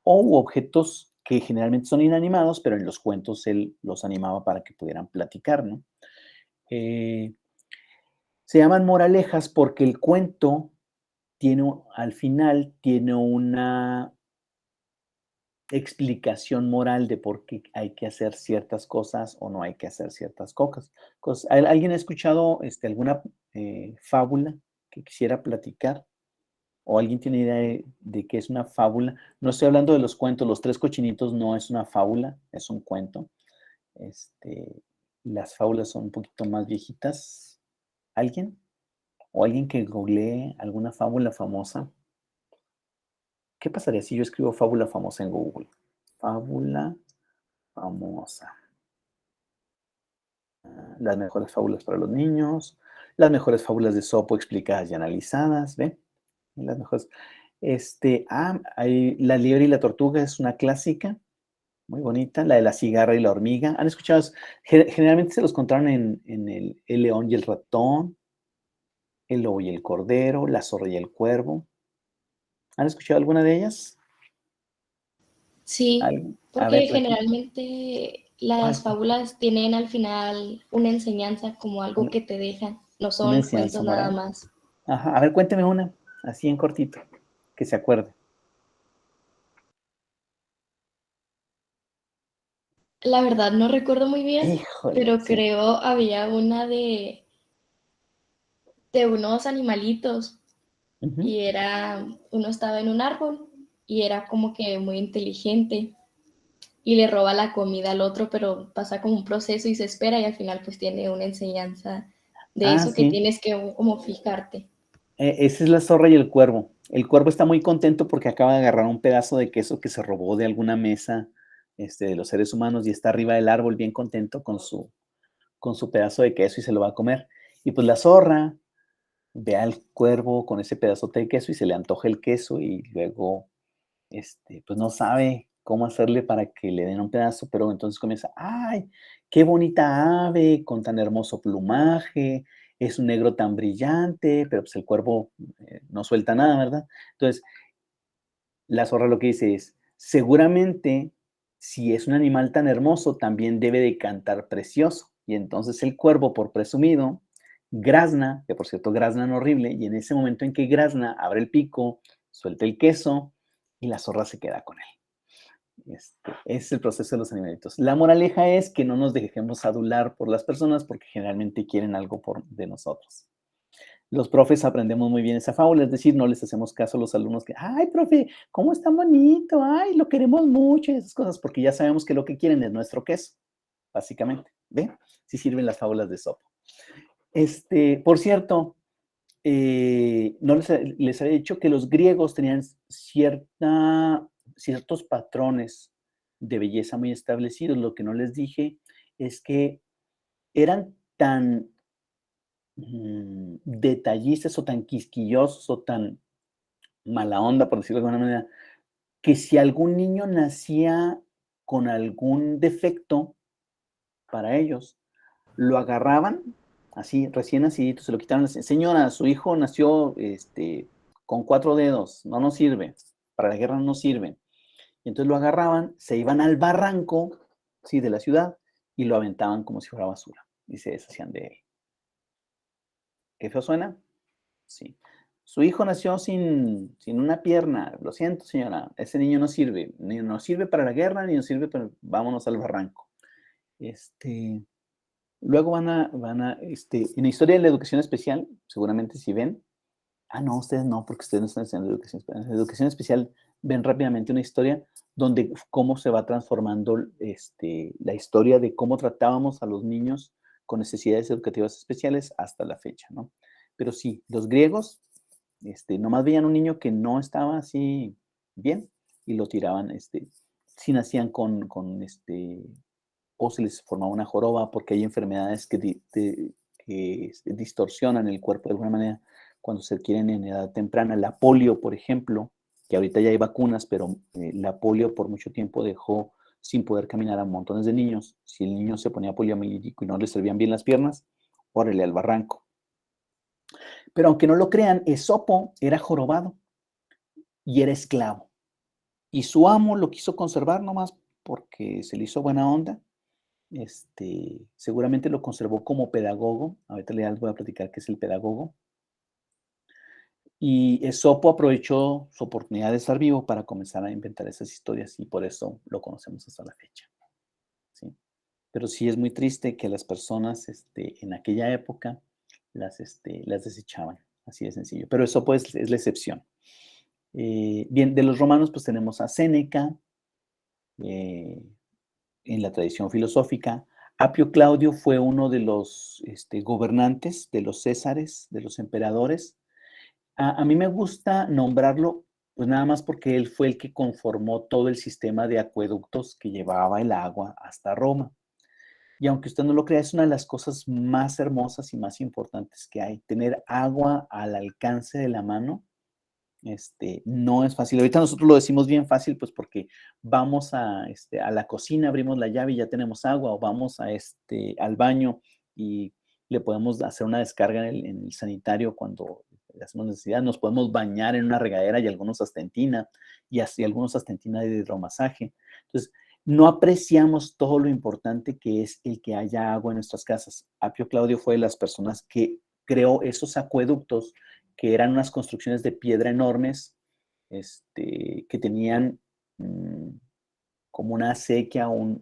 o objetos que generalmente son inanimados, pero en los cuentos él los animaba para que pudieran platicar, ¿no? Eh, Se llaman moralejas porque el cuento al final tiene una explicación moral de por qué hay que hacer ciertas cosas o no hay que hacer ciertas cosas. ¿Alguien ha escuchado alguna fábula que quisiera platicar? ¿O alguien tiene idea de qué es una fábula? No estoy hablando de los cuentos, Los Tres Cochinitos no es una fábula, es un cuento. Las fábulas son un poquito más viejitas. ¿Alguien? ¿O alguien que googlee alguna fábula famosa? ¿Qué pasaría si yo escribo fábula famosa en Google? Fábula famosa. Las mejores fábulas para los niños, las mejores fábulas de Sopo explicadas y analizadas, ¿ven? Las mejores. La liebre y la tortuga es una clásica, muy bonita. La de la cigarra y la hormiga. ¿Han escuchado? Generalmente se los contaron en el león y el ratón, el lobo y el cordero, la zorra y el cuervo. ¿Han escuchado alguna de ellas? Sí, A ver, porque generalmente ¿cuál? las fábulas tienen al final una enseñanza como algo que te dejan, no Una son enseñanza cuentos nada moral. más. Ajá, a ver, cuénteme una, así en cortito, que se acuerde. La verdad no recuerdo muy bien, Híjole, pero sí. creo había una de unos animalitos Ujú. y uno estaba en un árbol y era como que muy inteligente y le roba la comida al otro, pero pasa como un proceso y se espera y al final pues tiene una enseñanza de eso que Sí. tienes que como fijarte. Esa es la zorra y el cuervo. El cuervo está muy contento porque acaba de agarrar un pedazo de queso que se robó de alguna mesa, de los seres humanos y está arriba del árbol bien contento con su pedazo de queso y se lo va a comer. Y pues la zorra ve al cuervo con ese pedazote de queso y se le antoja el queso y luego pues no sabe cómo hacerle para que le den un pedazo, pero entonces comienza, ay, qué bonita ave, con tan hermoso plumaje, es un negro tan brillante, pero pues el cuervo no suelta nada, ¿verdad? Entonces, la zorra lo que dice es, seguramente, si es un animal tan hermoso, también debe de cantar precioso. Y entonces el cuervo, por presumido, grazna, que por cierto graznan horrible, y en ese momento en que grazna, abre el pico, suelta el queso y la zorra se queda con él. Es el proceso de los animalitos. La moraleja es que no nos dejemos adular por las personas porque generalmente quieren algo de nosotros. Los profes aprendemos muy bien esa fábula, es decir, no les hacemos caso a los alumnos que, ay, profe, ¿cómo es tan bonito? Ay, lo queremos mucho y esas cosas, porque ya sabemos que lo que quieren es nuestro queso, básicamente. ¿Ven? Sí sirven las fábulas de Sopo. Por cierto, no les había dicho que los griegos tenían ciertos patrones de belleza muy establecidos. Lo que no les dije es que eran tan detallistas o tan quisquillosos o tan mala onda, por decirlo de alguna manera, que si algún niño nacía con algún defecto para ellos, lo agarraban así, recién nacidito, se lo quitaron. Señora, su hijo nació con 4 dedos, no nos sirve, para la guerra no nos sirve. Y entonces lo agarraban, se iban al barranco, sí, de la ciudad, y lo aventaban como si fuera basura, y se deshacían de él. ¿Qué feo suena? Sí. Su hijo nació sin una pierna. Lo siento, señora. Ese niño no sirve. Ni nos sirve para la guerra, ni nos sirve para... Vámonos al barranco. Luego en la historia de la educación especial, seguramente si ven... no, ustedes no, porque ustedes no están haciendo educación especial. En la educación especial ven rápidamente una historia donde cómo se va transformando la historia de cómo tratábamos a los niños con necesidades educativas especiales hasta la fecha, ¿no? Pero sí, los griegos nomás veían un niño que no estaba así bien y lo tiraban, si nacían o se les formaba una joroba porque hay enfermedades que distorsionan el cuerpo de alguna manera cuando se adquieren en edad temprana. La polio, por ejemplo, que ahorita ya hay vacunas, pero la polio por mucho tiempo dejó sin poder caminar a montones de niños. Si el niño se ponía poliomielítico y no le servían bien las piernas, órale al barranco. Pero aunque no lo crean, Esopo era jorobado y era esclavo. Y su amo lo quiso conservar nomás porque se le hizo buena onda. Seguramente lo conservó como pedagogo. Ahorita les voy a platicar qué es el pedagogo. Y Esopo aprovechó su oportunidad de estar vivo para comenzar a inventar esas historias y por eso lo conocemos hasta la fecha. ¿Sí? Pero sí es muy triste que las personas en aquella época las desechaban. Así de sencillo. Pero Esopo es la excepción. Bien, de los romanos pues tenemos a Séneca, en la tradición filosófica. Apio Claudio fue uno de los gobernantes, de los césares, de los emperadores. A mí me gusta nombrarlo, pues nada más porque él fue el que conformó todo el sistema de acueductos que llevaba el agua hasta Roma. Y aunque usted no lo crea, es una de las cosas más hermosas y más importantes que hay. Tener agua al alcance de la mano no es fácil. Ahorita nosotros lo decimos bien fácil, pues porque vamos a la cocina, abrimos la llave y ya tenemos agua, o vamos al baño y le podemos hacer una descarga en el sanitario cuando hacemos necesidad. Nos podemos bañar en una regadera y algunos hasta en tina, y así algunos hasta en tina de hidromasaje. Entonces, no apreciamos todo lo importante que es el que haya agua en nuestras casas. Apio Claudio fue de las personas que creó esos acueductos que eran unas construcciones de piedra enormes, que tenían como una acequia o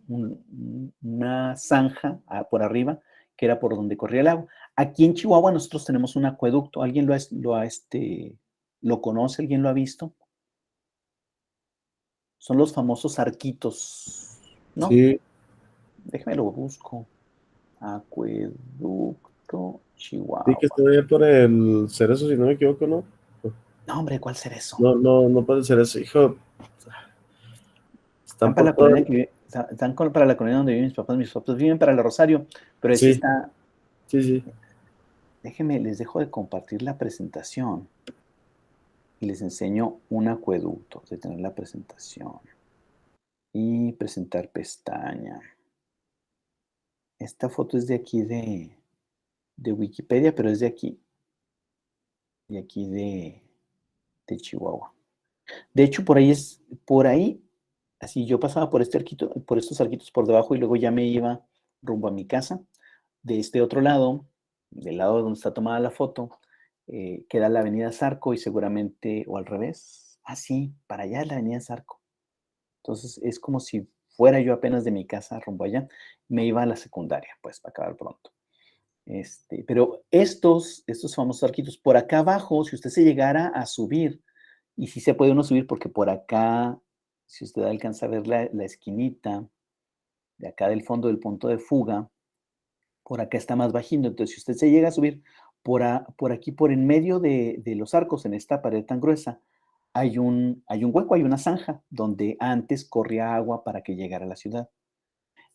una zanja por arriba, que era por donde corría el agua. Aquí en Chihuahua nosotros tenemos un acueducto. ¿Alguien lo conoce? ¿Alguien lo ha visto? Son los famosos arquitos, ¿no? Sí. Déjame lo busco. Acueducto Chihuahua. Sí, que está allá por el Cerezo, si no me equivoco, ¿no? No, hombre, ¿cuál ser eso? No puede ser eso, hijo. Están para la colonia para la colonia donde viven mis papás. Mis papás viven para el Rosario, pero sí está. Sí. Déjenme, les dejo de compartir la presentación y les enseño un acueducto, de tener la presentación y presentar pestaña. Esta foto es de aquí de Wikipedia, pero es de aquí de Chihuahua. De hecho, por ahí, así yo pasaba por estos arquitos por debajo y luego ya me iba rumbo a mi casa. De este otro lado, del lado donde está tomada la foto, queda la avenida Zarco y seguramente, o al revés, sí, para allá es la avenida Zarco. Entonces es como si fuera yo apenas de mi casa rumbo allá, me iba a la secundaria, pues, para acabar pronto. Pero estos famosos arquitos, por acá abajo, si usted se llegara a subir, y sí se puede uno subir porque por acá, si usted alcanza a ver la esquinita de acá del fondo del punto de fuga, por acá está más bajito. Entonces, si usted se llega a subir por aquí, por en medio de los arcos, en esta pared tan gruesa, hay un hueco, hay una zanja donde antes corría agua para que llegara a la ciudad.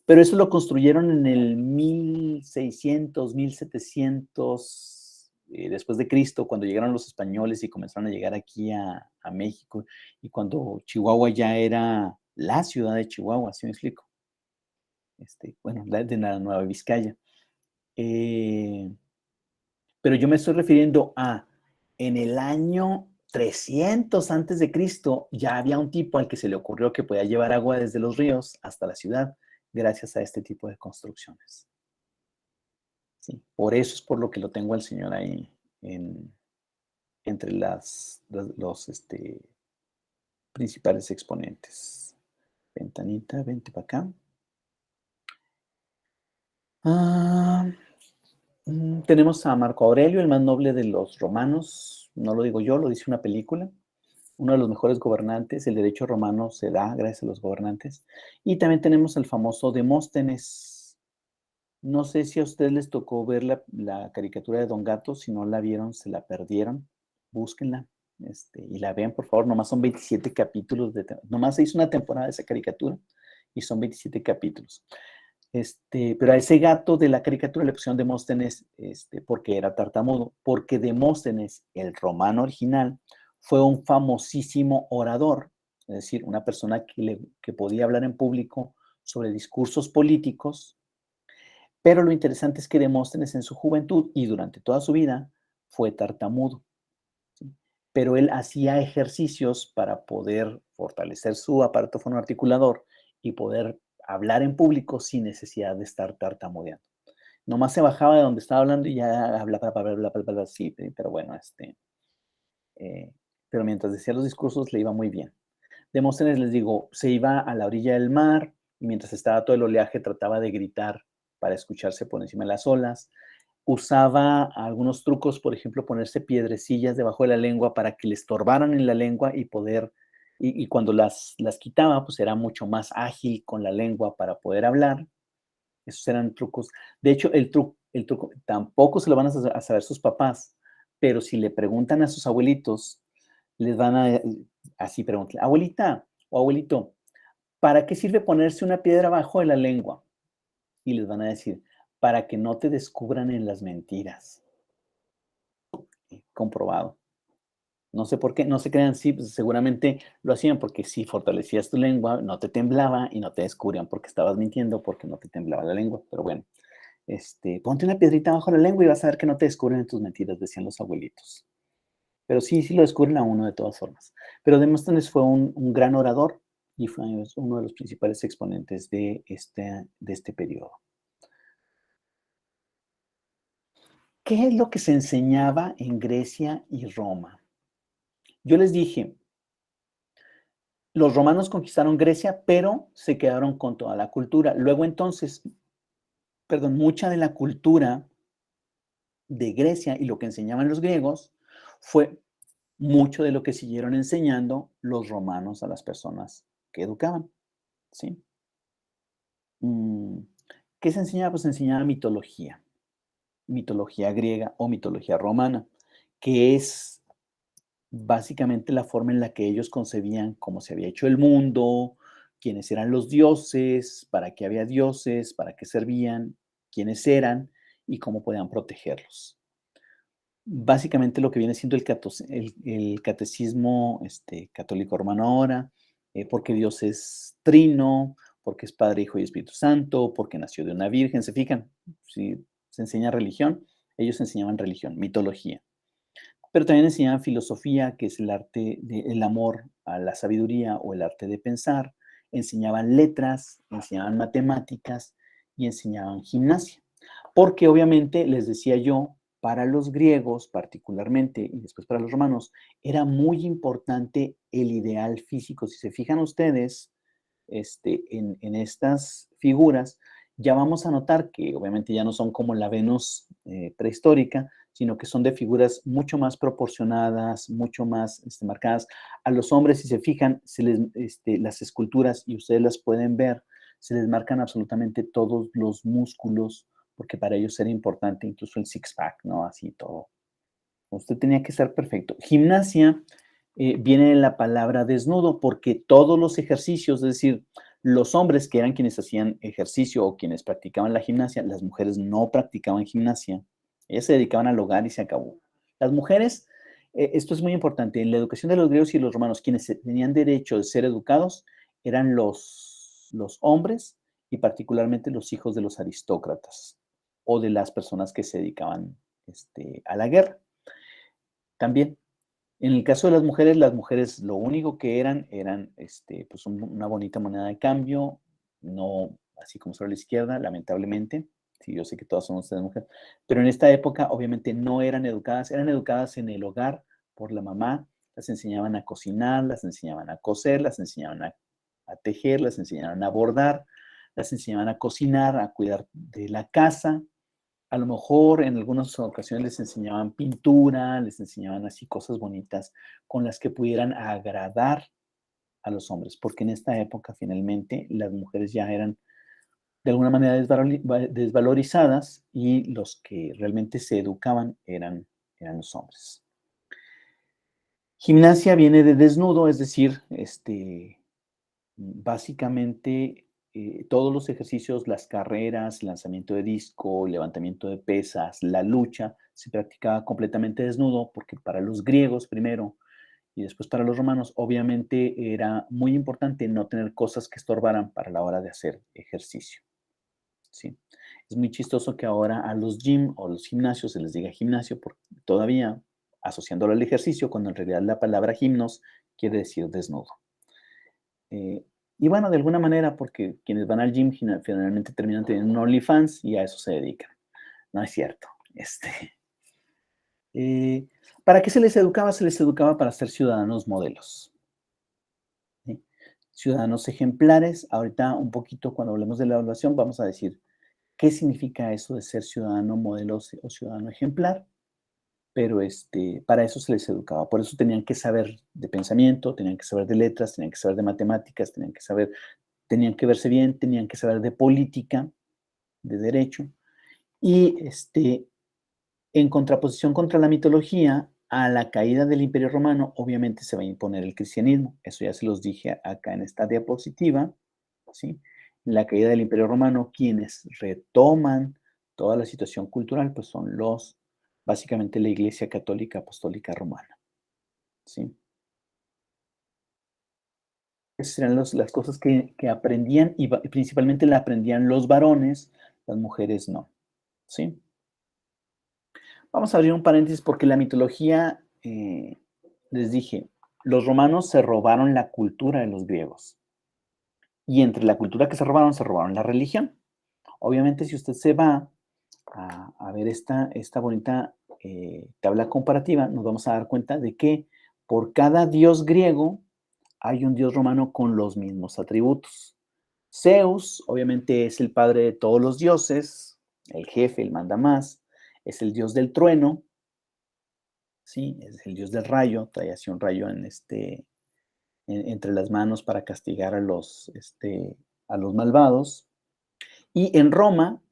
Pero eso lo construyeron en el 1600, 1700 después de Cristo, cuando llegaron los españoles y comenzaron a llegar aquí a México, y cuando Chihuahua ya era la ciudad de Chihuahua, ¿sí me explico? Bueno, de la Nueva Vizcaya. Pero yo me estoy refiriendo a, en el año 300 antes de Cristo, ya había un tipo al que se le ocurrió que podía llevar agua desde los ríos hasta la ciudad, gracias a este tipo de construcciones. Sí, por eso es por lo que lo tengo al Señor ahí entre los principales exponentes. Ventanita, vente para acá. Tenemos a Marco Aurelio, el más noble de los romanos. No lo digo yo, lo dice una película. Uno de los mejores gobernantes. El derecho romano se da gracias a los gobernantes. Y también tenemos al famoso Demóstenes. No sé si a ustedes les tocó ver la caricatura de Don Gato. Si no la vieron, se la perdieron. Búsquenla y la vean, por favor. Nomás son 27 capítulos. Nomás se hizo una temporada de esa caricatura y son 27 capítulos. Pero a ese gato de la caricatura le pusieron Demóstenes porque era tartamudo. Porque Demóstenes, el romano original, fue un famosísimo orador. Es decir, una persona que podía hablar en público sobre discursos políticos. Pero lo interesante es que Demóstenes en su juventud y durante toda su vida fue tartamudo, ¿sí? Pero él hacía ejercicios para poder fortalecer su aparato fonoarticulador y poder hablar en público sin necesidad de estar tartamudeando. Nomás se bajaba de donde estaba hablando y ya hablaba, sí, pero bueno, pero mientras decía los discursos le iba muy bien. Demóstenes, les digo, se iba a la orilla del mar y mientras estaba todo el oleaje trataba de gritar para escucharse por encima de las olas. Usaba algunos trucos, por ejemplo, ponerse piedrecillas debajo de la lengua para que le estorbaran en la lengua y poder, y cuando las quitaba, pues era mucho más ágil con la lengua para poder hablar. Esos eran trucos. De hecho, el truco tampoco se lo van a saber sus papás, pero si le preguntan a sus abuelitos, les van a así preguntar, abuelita o abuelito, ¿para qué sirve ponerse una piedra abajo de la lengua? Y les van a decir, para que no te descubran en las mentiras. Comprobado. No sé por qué, no se crean, sí, pues seguramente lo hacían porque si fortalecías tu lengua, no te temblaba y no te descubrían porque estabas mintiendo, porque no te temblaba la lengua. Pero bueno, ponte una piedrita bajo la lengua y vas a ver que no te descubren en tus mentiras, decían los abuelitos. Pero sí lo descubren a uno de todas formas. Pero Demóstenes fue un gran orador y fue uno de los principales exponentes de este periodo. ¿Qué es lo que se enseñaba en Grecia y Roma? Yo les dije, los romanos conquistaron Grecia, pero se quedaron con toda la cultura. Luego entonces, mucha de la cultura de Grecia y lo que enseñaban los griegos fue mucho de lo que siguieron enseñando los romanos a las personas que educaban, ¿sí? ¿Qué se enseñaba? Pues se enseñaba mitología griega o mitología romana, que es básicamente la forma en la que ellos concebían cómo se había hecho el mundo, quiénes eran los dioses, para qué había dioses, para qué servían, quiénes eran y cómo podían protegerlos. Básicamente lo que viene siendo el catecismo católico romano ahora, porque Dios es trino, porque es Padre, Hijo y Espíritu Santo, porque nació de una virgen. ¿Se fijan? Si se enseña religión, ellos enseñaban religión, mitología. Pero también enseñaban filosofía, que es el arte del amor a la sabiduría o el arte de pensar. Enseñaban letras, enseñaban matemáticas y enseñaban gimnasia. Porque obviamente, les decía yo, para los griegos particularmente y después para los romanos, era muy importante el ideal físico. Si se fijan ustedes en estas figuras, ya vamos a notar que obviamente ya no son como la Venus prehistórica, sino que son de figuras mucho más proporcionadas, mucho más marcadas. A los hombres, si se fijan, las esculturas, y ustedes las pueden ver, se les marcan absolutamente todos los músculos, porque para ellos era importante incluso el six-pack, ¿no? Así todo. Usted tenía que estar perfecto. Gimnasia viene de la palabra desnudo, porque todos los ejercicios, es decir, Los hombres, que eran quienes hacían ejercicio o quienes practicaban la gimnasia, las mujeres no practicaban gimnasia. Ellas se dedicaban al hogar y se acabó. Las mujeres, esto es muy importante, en la educación de los griegos y los romanos, quienes tenían derecho de ser educados eran los hombres y particularmente los hijos de los aristócratas o de las personas que se dedicaban a la guerra. También, en el caso de las mujeres lo único que eran pues una bonita moneda de cambio, no así como sobre la izquierda, lamentablemente. Sí, yo sé que todas son ustedes mujeres, pero en esta época obviamente no eran educadas en el hogar por la mamá, las enseñaban a cocinar, las enseñaban a coser, las enseñaban a tejer, las enseñaban a bordar, las enseñaban a cocinar, a cuidar de la casa. A lo mejor en algunas ocasiones les enseñaban pintura, les enseñaban así cosas bonitas con las que pudieran agradar a los hombres, porque en esta época finalmente las mujeres ya eran de alguna manera desvalorizadas y los que realmente se educaban eran los hombres. Gimnasia viene de desnudo, es decir, básicamente todos los ejercicios, las carreras, lanzamiento de disco, levantamiento de pesas, la lucha, se practicaba completamente desnudo porque para los griegos primero y después para los romanos obviamente era muy importante no tener cosas que estorbaran para la hora de hacer ejercicio. ¿Sí? Es muy chistoso que ahora a los gym o los gimnasios se les diga gimnasio porque todavía asociándolo al ejercicio cuando en realidad la palabra gimnos quiere decir desnudo. Y bueno, de alguna manera, porque quienes van al gym finalmente terminan teniendo un OnlyFans y a eso se dedican. No es cierto. ¿Para qué se les educaba? Se les educaba para ser ciudadanos modelos. ¿Sí? Ciudadanos ejemplares. Ahorita un poquito cuando hablemos de la evaluación vamos a decir qué significa eso de ser ciudadano modelo o ciudadano ejemplar. Pero para eso se les educaba. Por eso tenían que saber de pensamiento, tenían que saber de letras, tenían que saber de matemáticas, tenían que verse bien, tenían que saber de política, de derecho. Y en contraposición contra la mitología, a la caída del Imperio Romano, obviamente se va a imponer el cristianismo. Eso ya se los dije acá en esta diapositiva. ¿Sí? La caída del Imperio Romano, quienes retoman toda la situación cultural, pues son básicamente la Iglesia Católica Apostólica Romana. ¿Sí? Esas eran las cosas que aprendían y principalmente la aprendían los varones, las mujeres no. ¿Sí? Vamos a abrir un paréntesis porque la mitología, les dije, los romanos se robaron la cultura de los griegos. Y entre la cultura que se robaron la religión. Obviamente, si usted se va a ver esta bonita tabla comparativa, nos vamos a dar cuenta de que por cada dios griego hay un dios romano con los mismos atributos. Zeus, obviamente, es el padre de todos los dioses, el jefe, el mandamás, es el dios del trueno, ¿sí? Es el dios del rayo, trae así un rayo entre las manos para castigar a los malvados. Y en Roma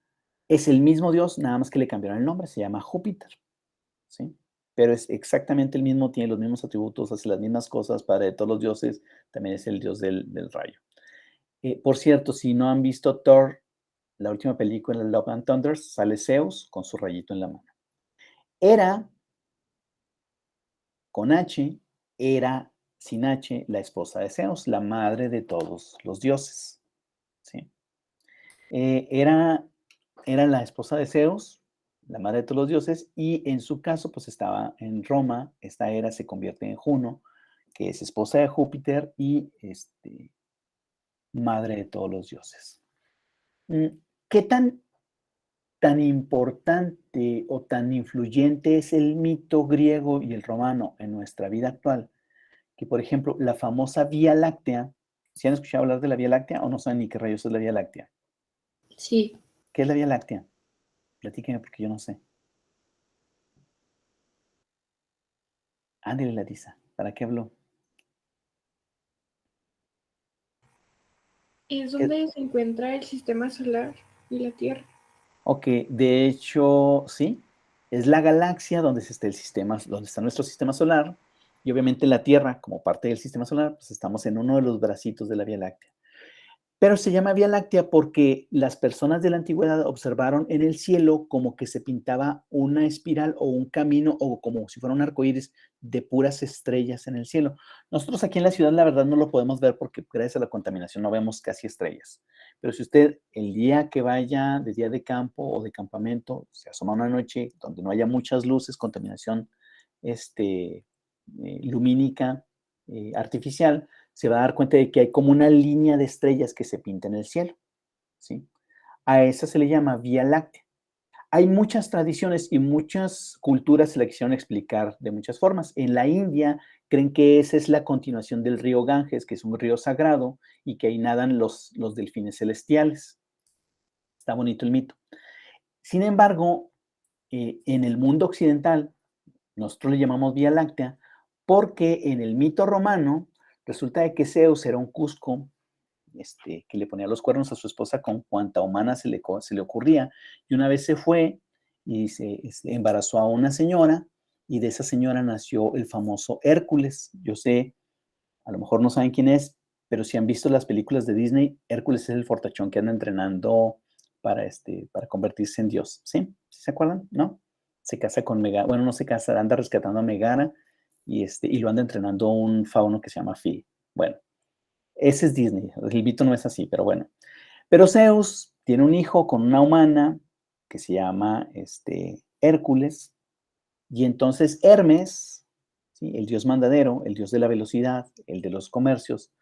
es el mismo dios, nada más que le cambiaron el nombre, se llama Júpiter, ¿sí? Pero es exactamente el mismo, tiene los mismos atributos, hace las mismas cosas, padre de todos los dioses, también es el dios del rayo. Por cierto, si no han visto Thor, la última película, Love and Thunder, sale Zeus con su rayito en la mano. Hera, con H, Hera, sin H, la esposa de Zeus, la madre de todos los dioses. ¿Sí? Era la esposa de Zeus, la madre de todos los dioses, y en su caso, pues estaba en Roma. Esta Hera se convierte en Juno, que es esposa de Júpiter y madre de todos los dioses. ¿Qué tan importante o tan influyente es el mito griego y el romano en nuestra vida actual? Que, por ejemplo, la famosa Vía Láctea, ¿sí han escuchado hablar de la Vía Láctea o no saben ni qué rayos es la Vía Láctea? Sí. ¿Qué es la Vía Láctea? Platíquenme porque yo no sé. Ándale, Larisa, ¿para qué habló? Es donde se encuentra el sistema solar y la Tierra. Ok, de hecho, sí, es la galaxia donde está donde está nuestro sistema solar, y obviamente la Tierra, como parte del sistema solar, pues estamos en uno de los bracitos de la Vía Láctea. Pero se llama Vía Láctea porque las personas de la antigüedad observaron en el cielo como que se pintaba una espiral o un camino o como si fuera un arcoíris de puras estrellas en el cielo. Nosotros aquí en la ciudad, la verdad, no lo podemos ver porque gracias a la contaminación no vemos casi estrellas. Pero si usted el día que vaya de día de campo o de campamento, se asoma una noche donde no haya muchas luces, contaminación lumínica artificial, se va a dar cuenta de que hay como una línea de estrellas que se pinta en el cielo, ¿sí? A esa se le llama Vía Láctea. Hay muchas tradiciones y muchas culturas se la quisieron explicar de muchas formas. En la India creen que esa es la continuación del río Ganges, que es un río sagrado y que ahí nadan los delfines celestiales. Está bonito el mito. Sin embargo, en el mundo occidental, nosotros le llamamos Vía Láctea porque en el mito romano resulta de que Zeus era un Cusco que le ponía los cuernos a su esposa con cuanta humana se le ocurría. Y una vez se fue y se embarazó a una señora y de esa señora nació el famoso Hércules. Yo sé, a lo mejor no saben quién es, pero si han visto las películas de Disney, Hércules es el fortachón que anda entrenando para convertirse en Dios. ¿Sí? ¿Se acuerdan? ¿No? Se casa con Megara, bueno, no se casa, anda rescatando a Megara y lo anda entrenando un fauno que se llama Fi. Bueno, ese es Disney, el mito no es así, pero bueno. Pero Zeus tiene un hijo con una humana que se llama Hércules, y entonces Hermes, ¿sí? El dios mandadero, el dios de la velocidad, el de los comercios,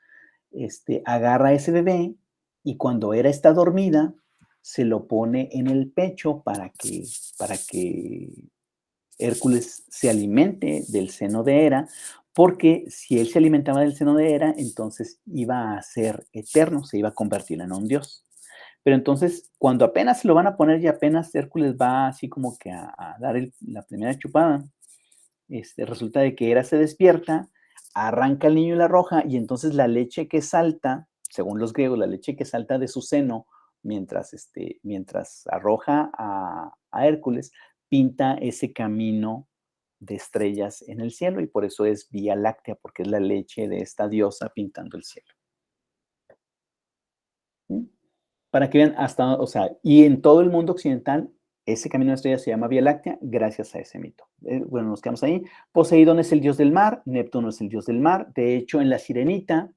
agarra a ese bebé y cuando Hera está dormida, se lo pone en el pecho para que Hércules se alimente del seno de Hera, porque si él se alimentaba del seno de Hera, entonces iba a ser eterno, se iba a convertir en un dios. Pero entonces, cuando apenas se lo van a poner y apenas Hércules va así como que a dar la primera chupada, resulta de que Hera se despierta, arranca al niño y la arroja, y entonces la leche que salta, según los griegos, la leche que salta de su seno mientras arroja a Hércules, pinta ese camino de estrellas en el cielo, y por eso es Vía Láctea, porque es la leche de esta diosa pintando el cielo. ¿Sí? Para que vean hasta, o sea, y en todo el mundo occidental, ese camino de estrellas se llama Vía Láctea gracias a ese mito. Bueno, nos quedamos ahí. Poseidón es el dios del mar, Neptuno es el dios del mar. De hecho, en La Sirenita,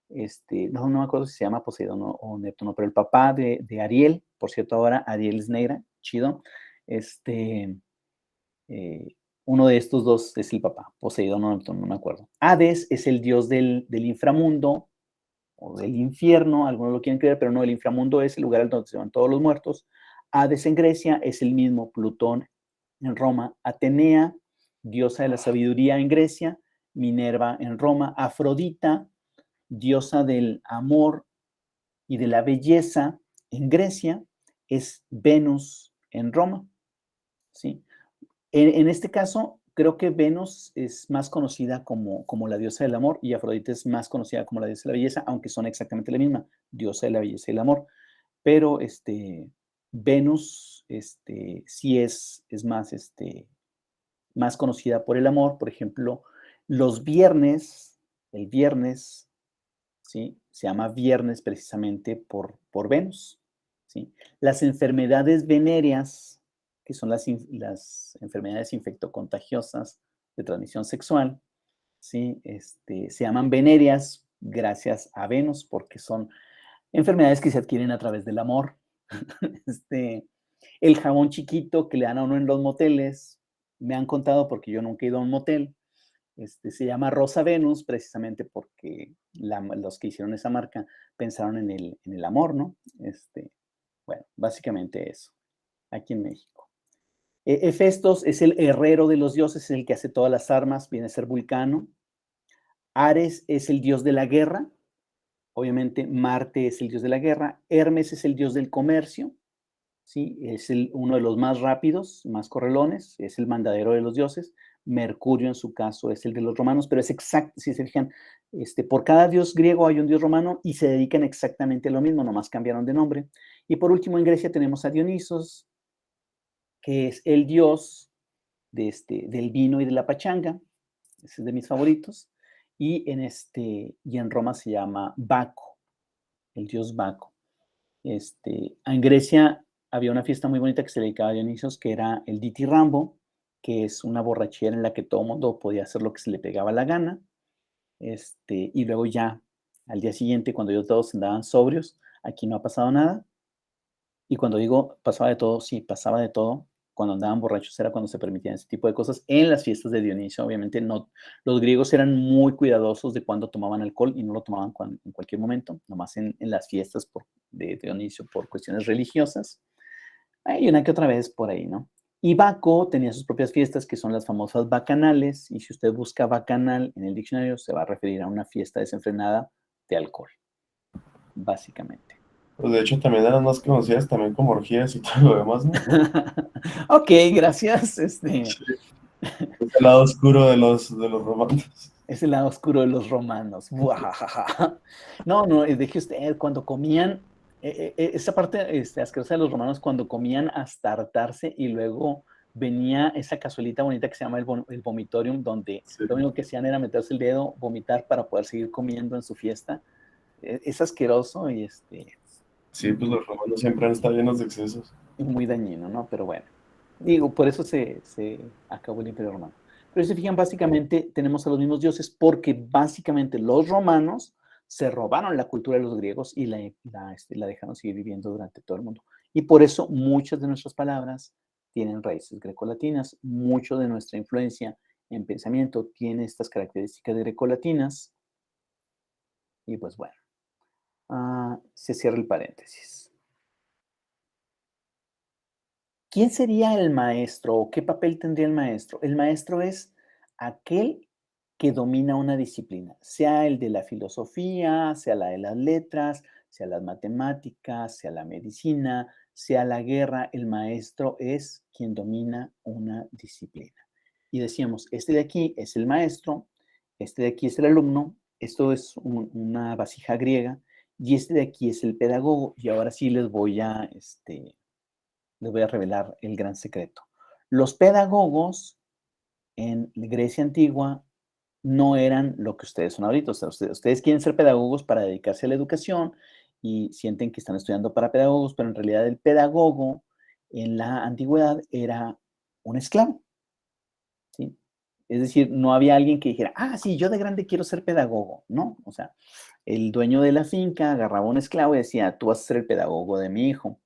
no me acuerdo si se llama Poseidón o Neptuno, pero el papá de Ariel, por cierto, ahora Ariel es negra, chido, uno de estos dos es el papá, Poseidón o Neptuno, no me acuerdo. Hades es el dios del inframundo, o del infierno, algunos lo quieren creer, pero no, el inframundo es el lugar donde se van todos los muertos. Hades en Grecia es el mismo, Plutón en Roma, Atenea, diosa de la sabiduría en Grecia, Minerva en Roma, Afrodita, diosa del amor y de la belleza en Grecia, es Venus en Roma. ¿Sí? En este caso, creo que Venus es más conocida como la diosa del amor y Afrodita es más conocida como la diosa de la belleza, aunque son exactamente la misma, diosa de la belleza y el amor. Pero Venus sí es más conocida por el amor. Por ejemplo, los viernes, el viernes, ¿sí? Se llama viernes precisamente por Venus, ¿sí? Las enfermedades venéreas, que son las enfermedades infectocontagiosas de transmisión sexual, ¿sí? Se llaman venéreas gracias a Venus, porque son enfermedades que se adquieren a través del amor. El jabón chiquito que le dan a uno en los moteles, me han contado porque yo nunca he ido a un motel, se llama Rosa Venus precisamente porque los que hicieron esa marca pensaron en el amor, ¿no? Bueno, básicamente eso, aquí en México. Hefestos es el herrero de los dioses, es el que hace todas las armas, viene a ser Vulcano. Ares es el dios de la guerra, obviamente Marte es el dios de la guerra. Hermes es el dios del comercio, ¿sí? Es uno de los más rápidos, más correlones, es el mandadero de los dioses. Mercurio en su caso es el de los romanos, pero es exacto, si se fijan, por cada dios griego hay un dios romano y se dedican exactamente a lo mismo, nomás cambiaron de nombre. Y por último en Grecia tenemos a Dionisos, que es el dios del vino y de la pachanga, ese es de mis favoritos, y en Roma se llama Baco. el dios Baco. En Grecia había una fiesta muy bonita que se le dedicaba a Dionisios, que era el Ditirambo, que es una borrachera en la que todo el mundo podía hacer lo que se le pegaba la gana. Y luego ya, al día siguiente, cuando ellos todos andaban sobrios, aquí no ha pasado nada. Y cuando digo pasaba de todo, sí, pasaba de todo. Cuando andaban borrachos era cuando se permitían ese tipo de cosas. En las fiestas de Dionisio, obviamente, no. Los griegos eran muy cuidadosos de cuándo tomaban alcohol y no lo tomaban en cualquier momento, nomás en las fiestas de Dionisio por cuestiones religiosas. Y una que otra vez por ahí, ¿no? Y Baco tenía sus propias fiestas, que son las famosas bacanales, y si usted busca bacanal en el diccionario, se va a referir a una fiesta desenfrenada de alcohol, básicamente. Pues de hecho también eran más conocidas también como orgías y todo lo demás, ¿no? Ok, gracias. Es el lado oscuro de los romanos. Es el lado oscuro de los romanos. No, deje usted, cuando comían, esa parte asquerosa de los romanos, cuando comían hasta hartarse y luego venía esa cazuelita bonita que se llama el vomitorium, donde Sí. lo único que hacían era meterse el dedo, vomitar para poder seguir comiendo en su fiesta. Es asqueroso y Sí, pues los romanos siempre han estado llenos de excesos. muy dañino, ¿no? Pero bueno, digo, por eso se acabó el Imperio Romano. Pero si se fijan, básicamente tenemos a los mismos dioses porque básicamente los romanos se robaron la cultura de los griegos y la dejaron seguir viviendo durante todo el mundo. Y por eso muchas de nuestras palabras tienen raíces grecolatinas, mucho de nuestra influencia en pensamiento tiene estas características grecolatinas. Y pues bueno, se cierra el paréntesis. ¿Quién sería el maestro o qué papel tendría el maestro? El maestro es aquel que domina una disciplina, sea el de la filosofía, sea la de las letras, sea las matemáticas, sea la medicina, sea la guerra. El maestro es quien domina una disciplina. Y decíamos, este de aquí es el maestro, este de aquí es el alumno, esto es una vasija griega, y este de aquí es el pedagogo. Y ahora sí les voy a revelar el gran secreto. Los pedagogos en Grecia antigua no eran lo que ustedes son ahorita. O sea, ustedes quieren ser pedagogos para dedicarse a la educación y sienten que están estudiando para pedagogos, pero en realidad el pedagogo en la antigüedad era un esclavo. ¿Sí? Es decir, no había alguien que dijera, sí, yo de grande quiero ser pedagogo. No, o sea, el dueño de la finca agarraba un esclavo y decía, tú vas a ser el pedagogo de mi hijo.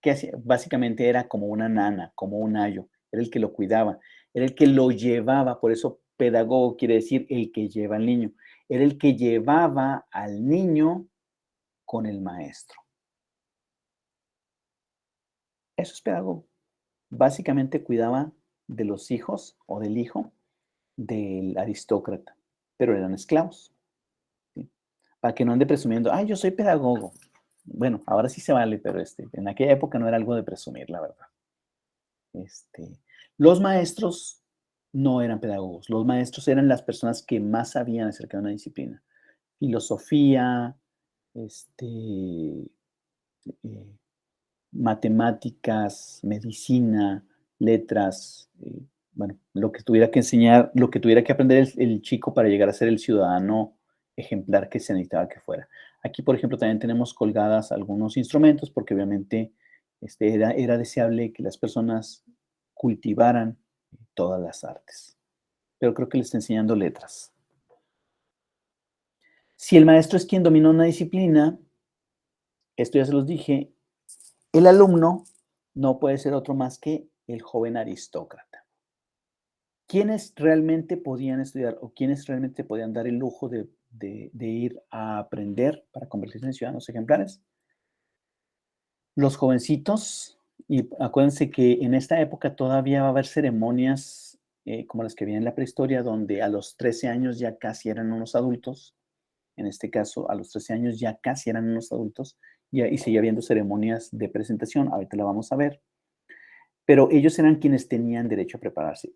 Que hacía, básicamente era como una nana, como un ayo, era el que lo cuidaba, era el que lo llevaba, por eso pedagogo quiere decir el que lleva al niño, era el que llevaba al niño con el maestro. Eso es pedagogo. Básicamente cuidaba de los hijos o del hijo del aristócrata, pero eran esclavos. ¿Sí? Para que no ande presumiendo, yo soy pedagogo. Bueno, ahora sí se vale, pero en aquella época no era algo de presumir, la verdad. Los maestros no eran pedagogos, los maestros eran las personas que más sabían acerca de una disciplina. Filosofía, matemáticas, medicina, letras, bueno, lo que tuviera que enseñar, lo que tuviera que aprender el chico para llegar a ser el ciudadano ejemplar que se necesitaba que fuera. Aquí, por ejemplo, también tenemos colgadas algunos instrumentos porque obviamente era deseable que las personas cultivaran todas las artes. Pero creo que le está enseñando letras. Si el maestro es quien domina una disciplina, esto ya se los dije, el alumno no puede ser otro más que el joven aristócrata. ¿Quiénes realmente podían estudiar o quiénes realmente podían dar el lujo de ir a aprender para convertirse en ciudadanos ejemplares? Los jovencitos, y acuérdense que en esta época todavía va a haber ceremonias como las que vienen en la prehistoria, donde a los 13 años ya casi eran unos adultos. En este caso, a los 13 años ya casi eran unos adultos y seguía habiendo ceremonias de presentación. Ahorita la vamos a ver. Pero ellos eran quienes tenían derecho a prepararse.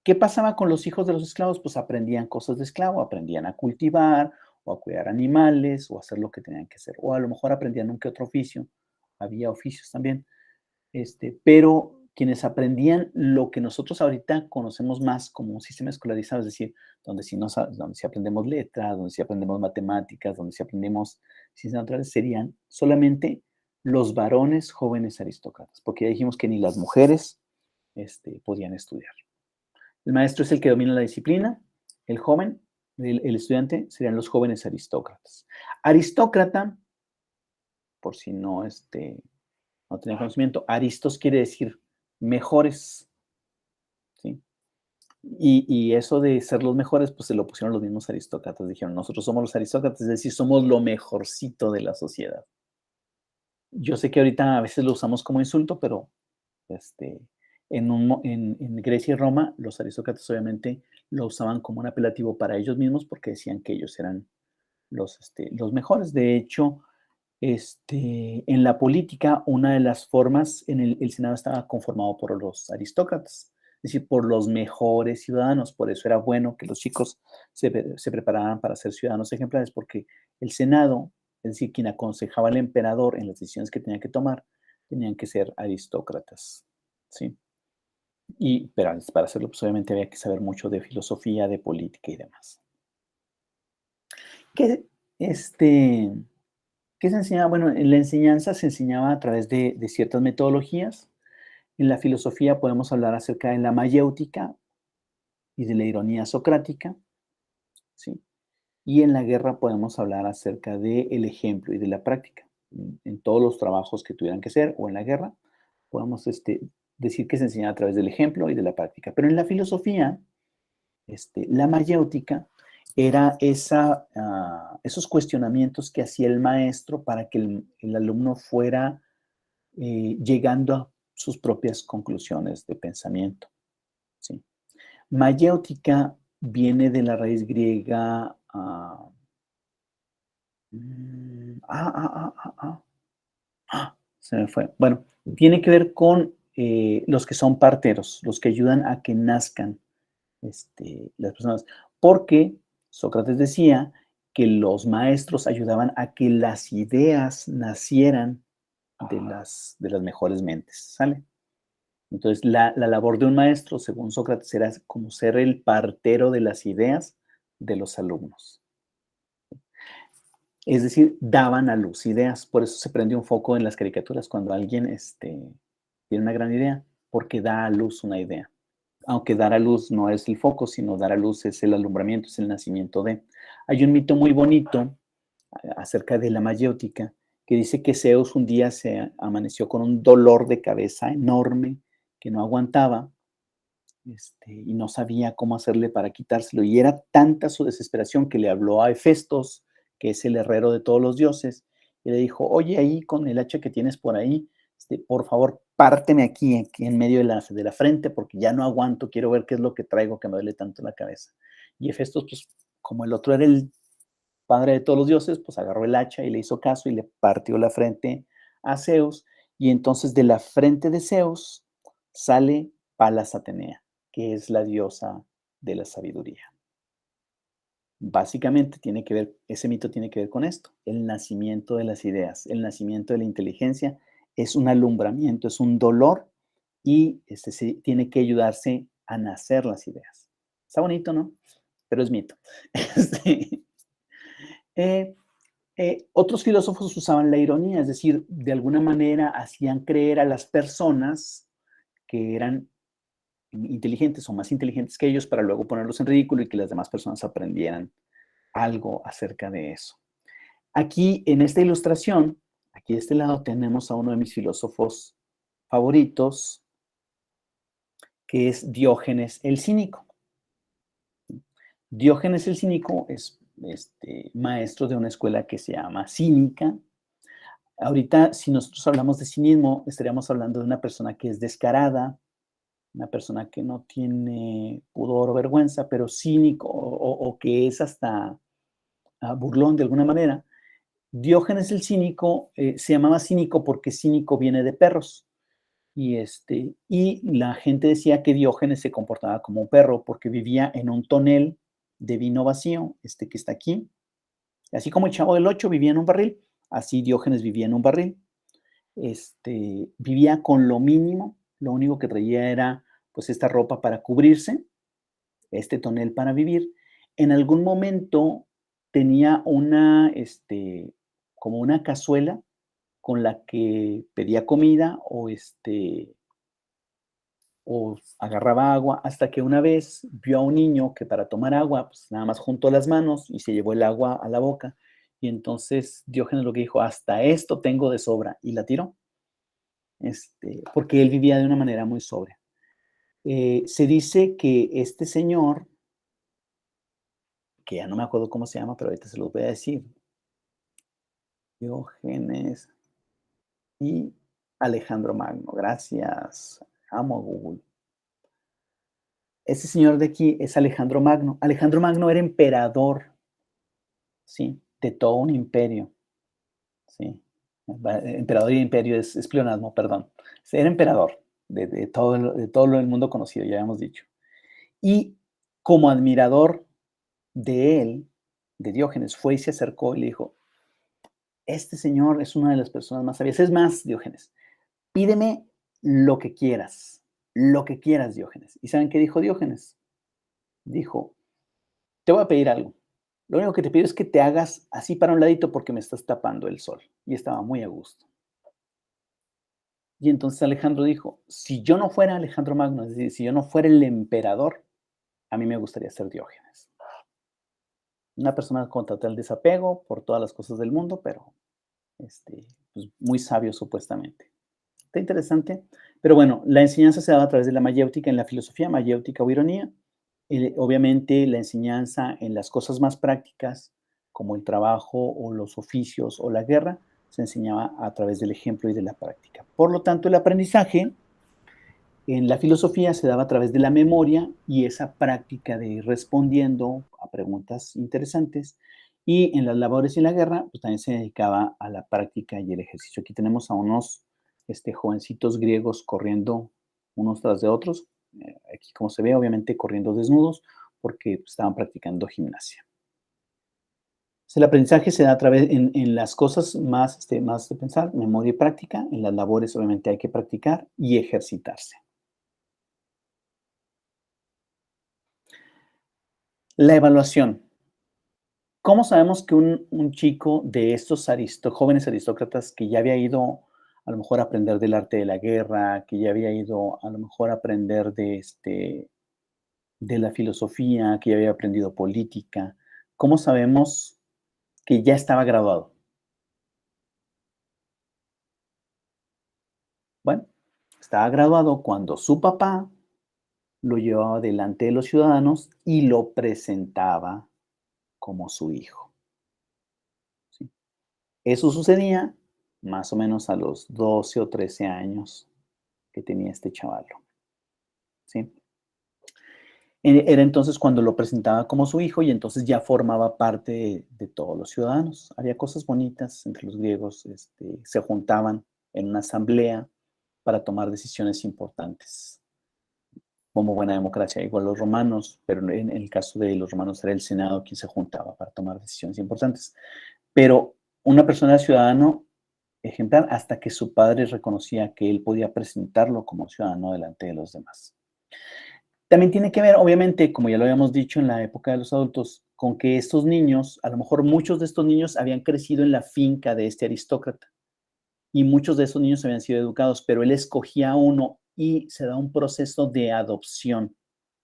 ¿Qué pasaba con los hijos de los esclavos? Pues aprendían cosas de esclavo, aprendían a cultivar o a cuidar animales o a hacer lo que tenían que hacer. O a lo mejor aprendían un que otro oficio. Había oficios también. Pero quienes aprendían lo que nosotros ahorita conocemos más como un sistema escolarizado, es decir, donde sí aprendemos letras, donde sí aprendemos matemáticas, donde sí aprendemos ciencias naturales serían solamente los varones jóvenes aristócratas, porque ya dijimos que ni las mujeres podían estudiar. El maestro es el que domina la disciplina, el joven, el estudiante serían los jóvenes aristócratas. Aristócrata, por si no, no tenía conocimiento, aristos quiere decir mejores, ¿sí? Y eso de ser los mejores, pues se lo pusieron los mismos aristócratas. Dijeron, nosotros somos los aristócratas, es decir, somos lo mejorcito de la sociedad. Yo sé que ahorita a veces lo usamos como insulto, pero en Grecia y Roma, los aristócratas obviamente lo usaban como un apelativo para ellos mismos porque decían que ellos eran los mejores. De hecho, en la política, una de las formas, el Senado estaba conformado por los aristócratas, es decir, por los mejores ciudadanos. Por eso era bueno que los chicos se prepararan para ser ciudadanos ejemplares, porque el Senado, es decir, quien aconsejaba al emperador en las decisiones que tenía que tomar, tenían que ser aristócratas, ¿sí? Pero para hacerlo, pues obviamente había que saber mucho de filosofía, de política y demás. ¿Qué se enseñaba? Bueno, en la enseñanza se enseñaba a través de ciertas metodologías. En la filosofía podemos hablar acerca de la mayéutica y de la ironía socrática, ¿sí? Y en la guerra podemos hablar acerca del ejemplo y de la práctica. En todos los trabajos que tuvieran que hacer o en la guerra, podemos decir que se enseñaba a través del ejemplo y de la práctica. Pero en la filosofía, la mayéutica era esos cuestionamientos que hacía el maestro para que el alumno fuera llegando a sus propias conclusiones de pensamiento, ¿sí? Mayéutica viene de la raíz griega se me fue. Bueno, tiene que ver con los que son parteros, los que ayudan a que nazcan las personas, porque Sócrates decía que los maestros ayudaban a que las ideas nacieran de las mejores mentes, ¿sale? Entonces, la labor de un maestro, según Sócrates, era como ser el partero de las ideas de los alumnos. Es decir, daban a luz ideas. Por eso se prende un foco en las caricaturas cuando alguien tiene una gran idea, porque da a luz una idea. Aunque dar a luz no es el foco, sino dar a luz es el alumbramiento, es el nacimiento de. Hay un mito muy bonito acerca de la mayéutica que dice que Zeus un día se amaneció con un dolor de cabeza enorme que no aguantaba y no sabía cómo hacerle para quitárselo. Y era tanta su desesperación que le habló a Hefestos, que es el herrero de todos los dioses, y le dijo, oye, ahí con el hacha que tienes por ahí, por favor, párteme aquí en medio de la frente, porque ya no aguanto, quiero ver qué es lo que traigo que me duele tanto la cabeza. Y Hefestos, pues, como el otro era el padre de todos los dioses, pues agarró el hacha y le hizo caso y le partió la frente a Zeus, y entonces de la frente de Zeus sale Palas Atenea, que es la diosa de la sabiduría. Básicamente ese mito tiene que ver con esto, el nacimiento de las ideas, el nacimiento de la inteligencia, es un alumbramiento, es un dolor y tiene que ayudarse a nacer las ideas. Está bonito, ¿no? Pero es mito. Otros filósofos usaban la ironía, es decir, de alguna manera hacían creer a las personas que eran inteligentes o más inteligentes que ellos para luego ponerlos en ridículo y que las demás personas aprendieran algo acerca de eso. Aquí en esta ilustración, aquí de este lado tenemos a uno de mis filósofos favoritos, que es Diógenes el Cínico. Diógenes el Cínico es maestro de una escuela que se llama cínica. Ahorita, si nosotros hablamos de cinismo, estaríamos hablando de una persona que es descarada, una persona que no tiene pudor o vergüenza, pero cínico o que es hasta burlón de alguna manera. Diógenes el Cínico se llamaba cínico porque cínico viene de perros. Y la gente decía que Diógenes se comportaba como un perro porque vivía en un tonel de vino vacío, que está aquí. Así como el Chavo del Ocho vivía en un barril, así Diógenes vivía en un barril. Vivía con lo mínimo, lo único que traía era pues esta ropa para cubrirse, este tonel para vivir. En algún momento tenía como una cazuela con la que pedía comida o agarraba agua, hasta que una vez vio a un niño que para tomar agua, pues nada más juntó las manos y se llevó el agua a la boca. Y entonces Diógenes lo que dijo, hasta esto tengo de sobra, y la tiró, porque él vivía de una manera muy sobria. Se dice que este señor, que ya no me acuerdo cómo se llama, pero ahorita se los voy a decir, Diógenes y Alejandro Magno, gracias, amo a Google. Ese señor de aquí es Alejandro Magno. Alejandro Magno era emperador, ¿sí? De todo un imperio, ¿sí? Emperador y imperio es pleonasmo, perdón. Era emperador de todo el mundo conocido, ya habíamos dicho. Y como admirador de él, de Diógenes, fue y se acercó y le dijo, este señor es una de las personas más sabias. Es más, Diógenes, pídeme lo que quieras, Diógenes. ¿Y saben qué dijo Diógenes? Dijo, te voy a pedir algo. Lo único que te pido es que te hagas así para un ladito porque me estás tapando el sol. Y estaba muy a gusto. Y entonces Alejandro dijo, si yo no fuera Alejandro Magno, es decir, si yo no fuera el emperador, a mí me gustaría ser Diógenes. Una persona con total desapego por todas las cosas del mundo, pero pues muy sabio supuestamente. Está interesante. Pero bueno, la enseñanza se daba a través de la mayéutica en la filosofía, mayéutica o ironía. Obviamente la enseñanza en las cosas más prácticas, como el trabajo o los oficios o la guerra, se enseñaba a través del ejemplo y de la práctica. Por lo tanto, el aprendizaje en la filosofía se daba a través de la memoria y esa práctica de ir respondiendo a preguntas interesantes. Y en las labores y en la guerra, pues también se dedicaba a la práctica y el ejercicio. Aquí tenemos a unos jovencitos griegos corriendo unos tras de otros. Aquí, como se ve, obviamente corriendo desnudos porque estaban practicando gimnasia. El aprendizaje se da a través en las cosas más de pensar, memoria y práctica. En las labores, obviamente, hay que practicar y ejercitarse. La evaluación. ¿Cómo sabemos que un chico de estos jóvenes aristócratas que ya había ido a lo mejor a aprender del arte de la guerra, que ya había ido a lo mejor a aprender de la filosofía, que ya había aprendido política, cómo sabemos que ya estaba graduado? Bueno, estaba graduado cuando su papá lo llevaba delante de los ciudadanos y lo presentaba como su hijo. ¿Sí? Eso sucedía más o menos a los 12 o 13 años que tenía este chavalo. ¿Sí? Era entonces cuando lo presentaba como su hijo y entonces ya formaba parte de todos los ciudadanos. Había cosas bonitas entre los griegos, se juntaban en una asamblea para tomar decisiones importantes, como buena democracia, igual los romanos, pero en el caso de los romanos era el Senado quien se juntaba para tomar decisiones importantes. Pero una persona era ciudadano ejemplar hasta que su padre reconocía que él podía presentarlo como ciudadano delante de los demás. También tiene que ver, obviamente, como ya lo habíamos dicho en la época de los adultos, con que estos niños, a lo mejor muchos de estos niños habían crecido en la finca de este aristócrata y muchos de esos niños habían sido educados, pero él escogía a uno y se da un proceso de adopción.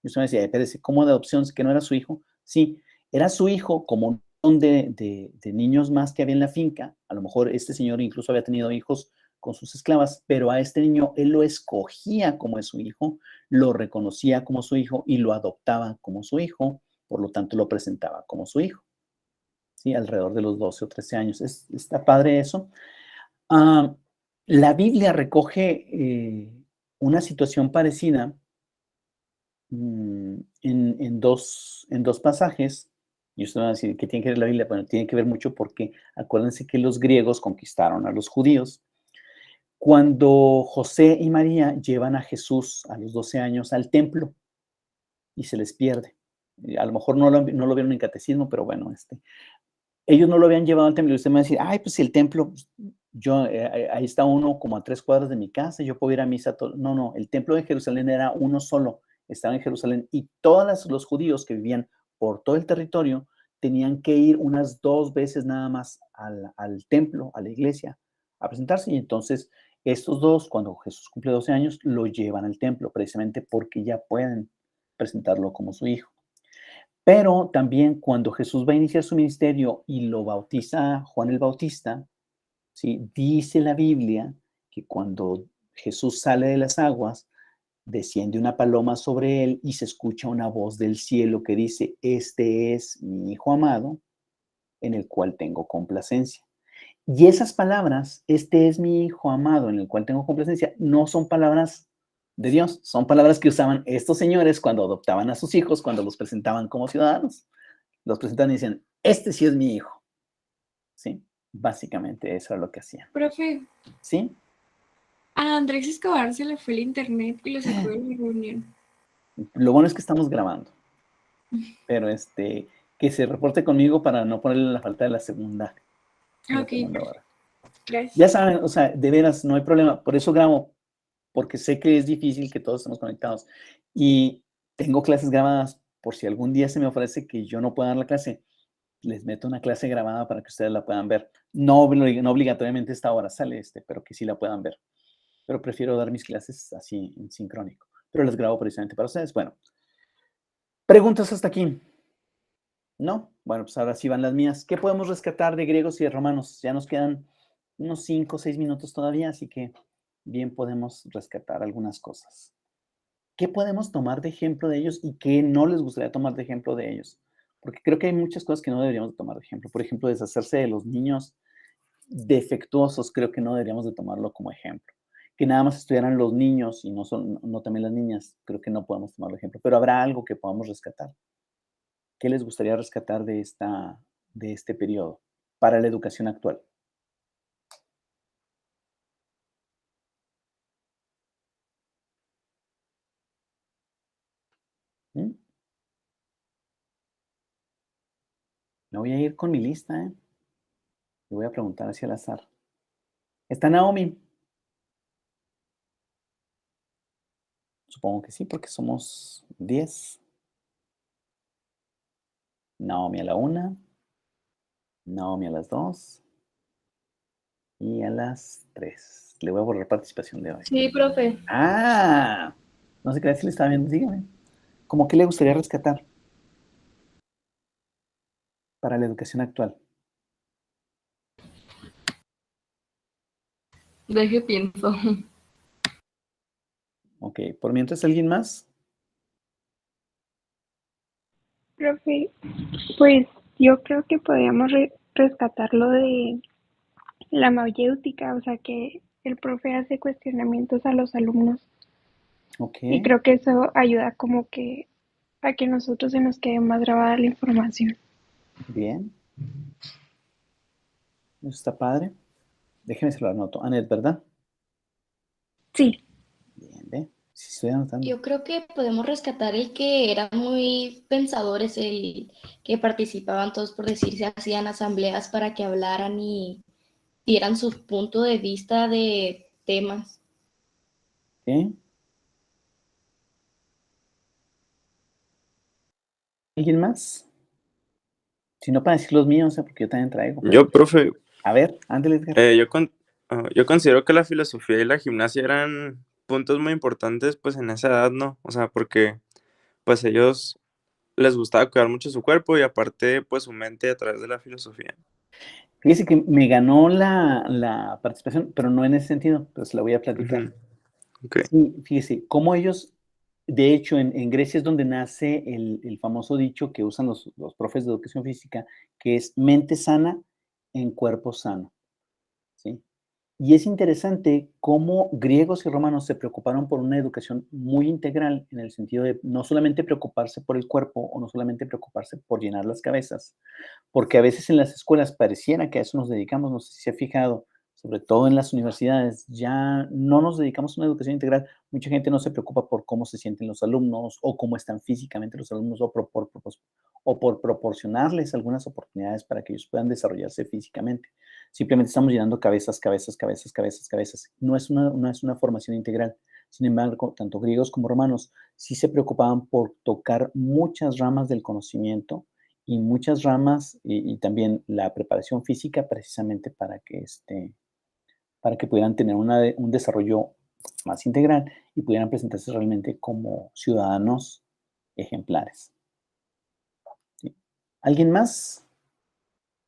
Y usted me decía, espérese, ¿cómo de adopción? ¿Que no era su hijo? Sí, era su hijo como un montón de niños más que había en la finca. A lo mejor este señor incluso había tenido hijos con sus esclavas, pero a este niño él lo escogía como su hijo, lo reconocía como su hijo y lo adoptaba como su hijo, por lo tanto lo presentaba como su hijo. ¿Sí? Alrededor de los 12 o 13 años. Está padre eso. La Biblia recoge una situación parecida en dos pasajes. Y ustedes van a decir, ¿qué tiene que ver la Biblia? Bueno, tiene que ver mucho porque acuérdense que los griegos conquistaron a los judíos. Cuando José y María llevan a Jesús a los 12 años al templo y se les pierde. A lo mejor no lo vieron en catecismo, pero bueno, ellos no lo habían llevado al templo. Y usted me va a decir, ay, pues si el templo, ahí está uno como a 3 cuadras de mi casa, yo puedo ir a misa. No, el templo de Jerusalén era uno solo, estaba en Jerusalén. Y todos los judíos que vivían por todo el territorio tenían que ir unas 2 veces nada más al templo, a la iglesia, a presentarse. Y entonces estos dos, cuando Jesús cumple 12 años, lo llevan al templo, precisamente porque ya pueden presentarlo como su hijo. Pero también cuando Jesús va a iniciar su ministerio y lo bautiza Juan el Bautista, ¿sí? Dice la Biblia que cuando Jesús sale de las aguas, desciende una paloma sobre él y se escucha una voz del cielo que dice: este es mi hijo amado, en el cual tengo complacencia. Y esas palabras, este es mi hijo amado, en el cual tengo complacencia, no son palabras de Dios, son palabras que usaban estos señores cuando adoptaban a sus hijos, cuando los presentaban como ciudadanos. Los presentaban y decían: este sí es mi hijo. ¿Sí? Básicamente eso es lo que hacían. Profe, ¿Sí? a Andrés Escobar se le fue el internet y lo sacó de la reunión. Lo bueno es que estamos grabando. Pero que se reporte conmigo para no ponerle la falta de la segunda. Ok, Hora. gracias. Ya saben, o sea, de veras, no hay problema. Por eso grabo, porque sé que es difícil que todos estemos conectados. Y tengo clases grabadas, por si algún día se me ofrece que yo no pueda dar la clase, les meto una clase grabada para que ustedes la puedan ver. No obligatoriamente esta hora sale pero que sí la puedan ver. Pero prefiero dar mis clases así en sincrónico. Pero las grabo precisamente para ustedes. Bueno, preguntas hasta aquí. ¿No? Bueno, pues ahora sí van las mías. ¿Qué podemos rescatar de griegos y de romanos? Ya nos quedan unos 5 o 6 minutos todavía, así que bien podemos rescatar algunas cosas. ¿Qué podemos tomar de ejemplo de ellos y qué no les gustaría tomar de ejemplo de ellos? Porque creo que hay muchas cosas que no deberíamos de tomar de ejemplo. Por ejemplo, deshacerse de los niños defectuosos, creo que no deberíamos de tomarlo como ejemplo. Que nada más estuvieran los niños y no también las niñas, creo que no podemos tomarlo de ejemplo. Pero habrá algo que podamos rescatar. ¿Qué les gustaría rescatar de este periodo para la educación actual? ¿Mm? Me voy a ir con mi lista, ¿eh? Le voy a preguntar hacia el azar. ¿Está Naomi? Supongo que sí, porque somos 10. Naomi a la 1, Naomi a las 2 y a las 3. Le voy a borrar participación de hoy. Sí, profe. ¡Ah! No sé qué si le estaba viendo. Dígame. ¿Cómo qué le gustaría rescatar para la educación actual? Deje pienso. Ok, por mientras, ¿alguien más? Profe, pues yo creo que podríamos rescatar lo de la mayéutica, o sea que el profe hace cuestionamientos a los alumnos Ok, y creo que eso ayuda como que a que nosotros se nos quede más grabada la información. bien. Eso está padre. Déjeme se lo anoto. Anet, ¿verdad? Sí, Bien, ¿ve? Sí, estoy anotando. Yo creo que podemos rescatar el que eran muy pensadores, el que participaban todos, por decir, se hacían asambleas para que hablaran y dieran su punto de vista de temas. ¿Ok? ¿Alguien más? Si no, para decir los míos, porque yo también traigo. Yo, profe, A ver, ándale, Edgar. yo considero que la filosofía y la gimnasia eran puntos muy importantes pues en esa edad, ¿no? O sea, porque pues ellos les gustaba cuidar mucho su cuerpo y aparte pues su mente a través de la filosofía. Fíjese que me ganó la participación, pero no en ese sentido, pero se la voy a platicar. Ujú, ok. Sí, fíjese, cómo ellos, de hecho, en Grecia es donde nace el famoso dicho que usan los profes de educación física, que es mente sana en cuerpo sano, ¿sí? Y es interesante cómo griegos y romanos se preocuparon por una educación muy integral en el sentido de no solamente preocuparse por el cuerpo o no solamente preocuparse por llenar las cabezas, porque a veces en las escuelas pareciera que a eso nos dedicamos, no sé si se ha fijado, sobre todo en las universidades, ya no nos dedicamos a una educación integral. Mucha gente no se preocupa por cómo se sienten los alumnos o cómo están físicamente los alumnos o por proporcionarles algunas oportunidades para que ellos puedan desarrollarse físicamente. Simplemente estamos llenando cabezas, cabezas, cabezas, cabezas, cabezas. No es una formación integral. Sin embargo, tanto griegos como romanos sí se preocupaban por tocar muchas ramas del conocimiento y muchas ramas y también la preparación física precisamente para que pudieran tener un desarrollo más integral y pudieran presentarse realmente como ciudadanos ejemplares. ¿Sí? ¿Alguien más?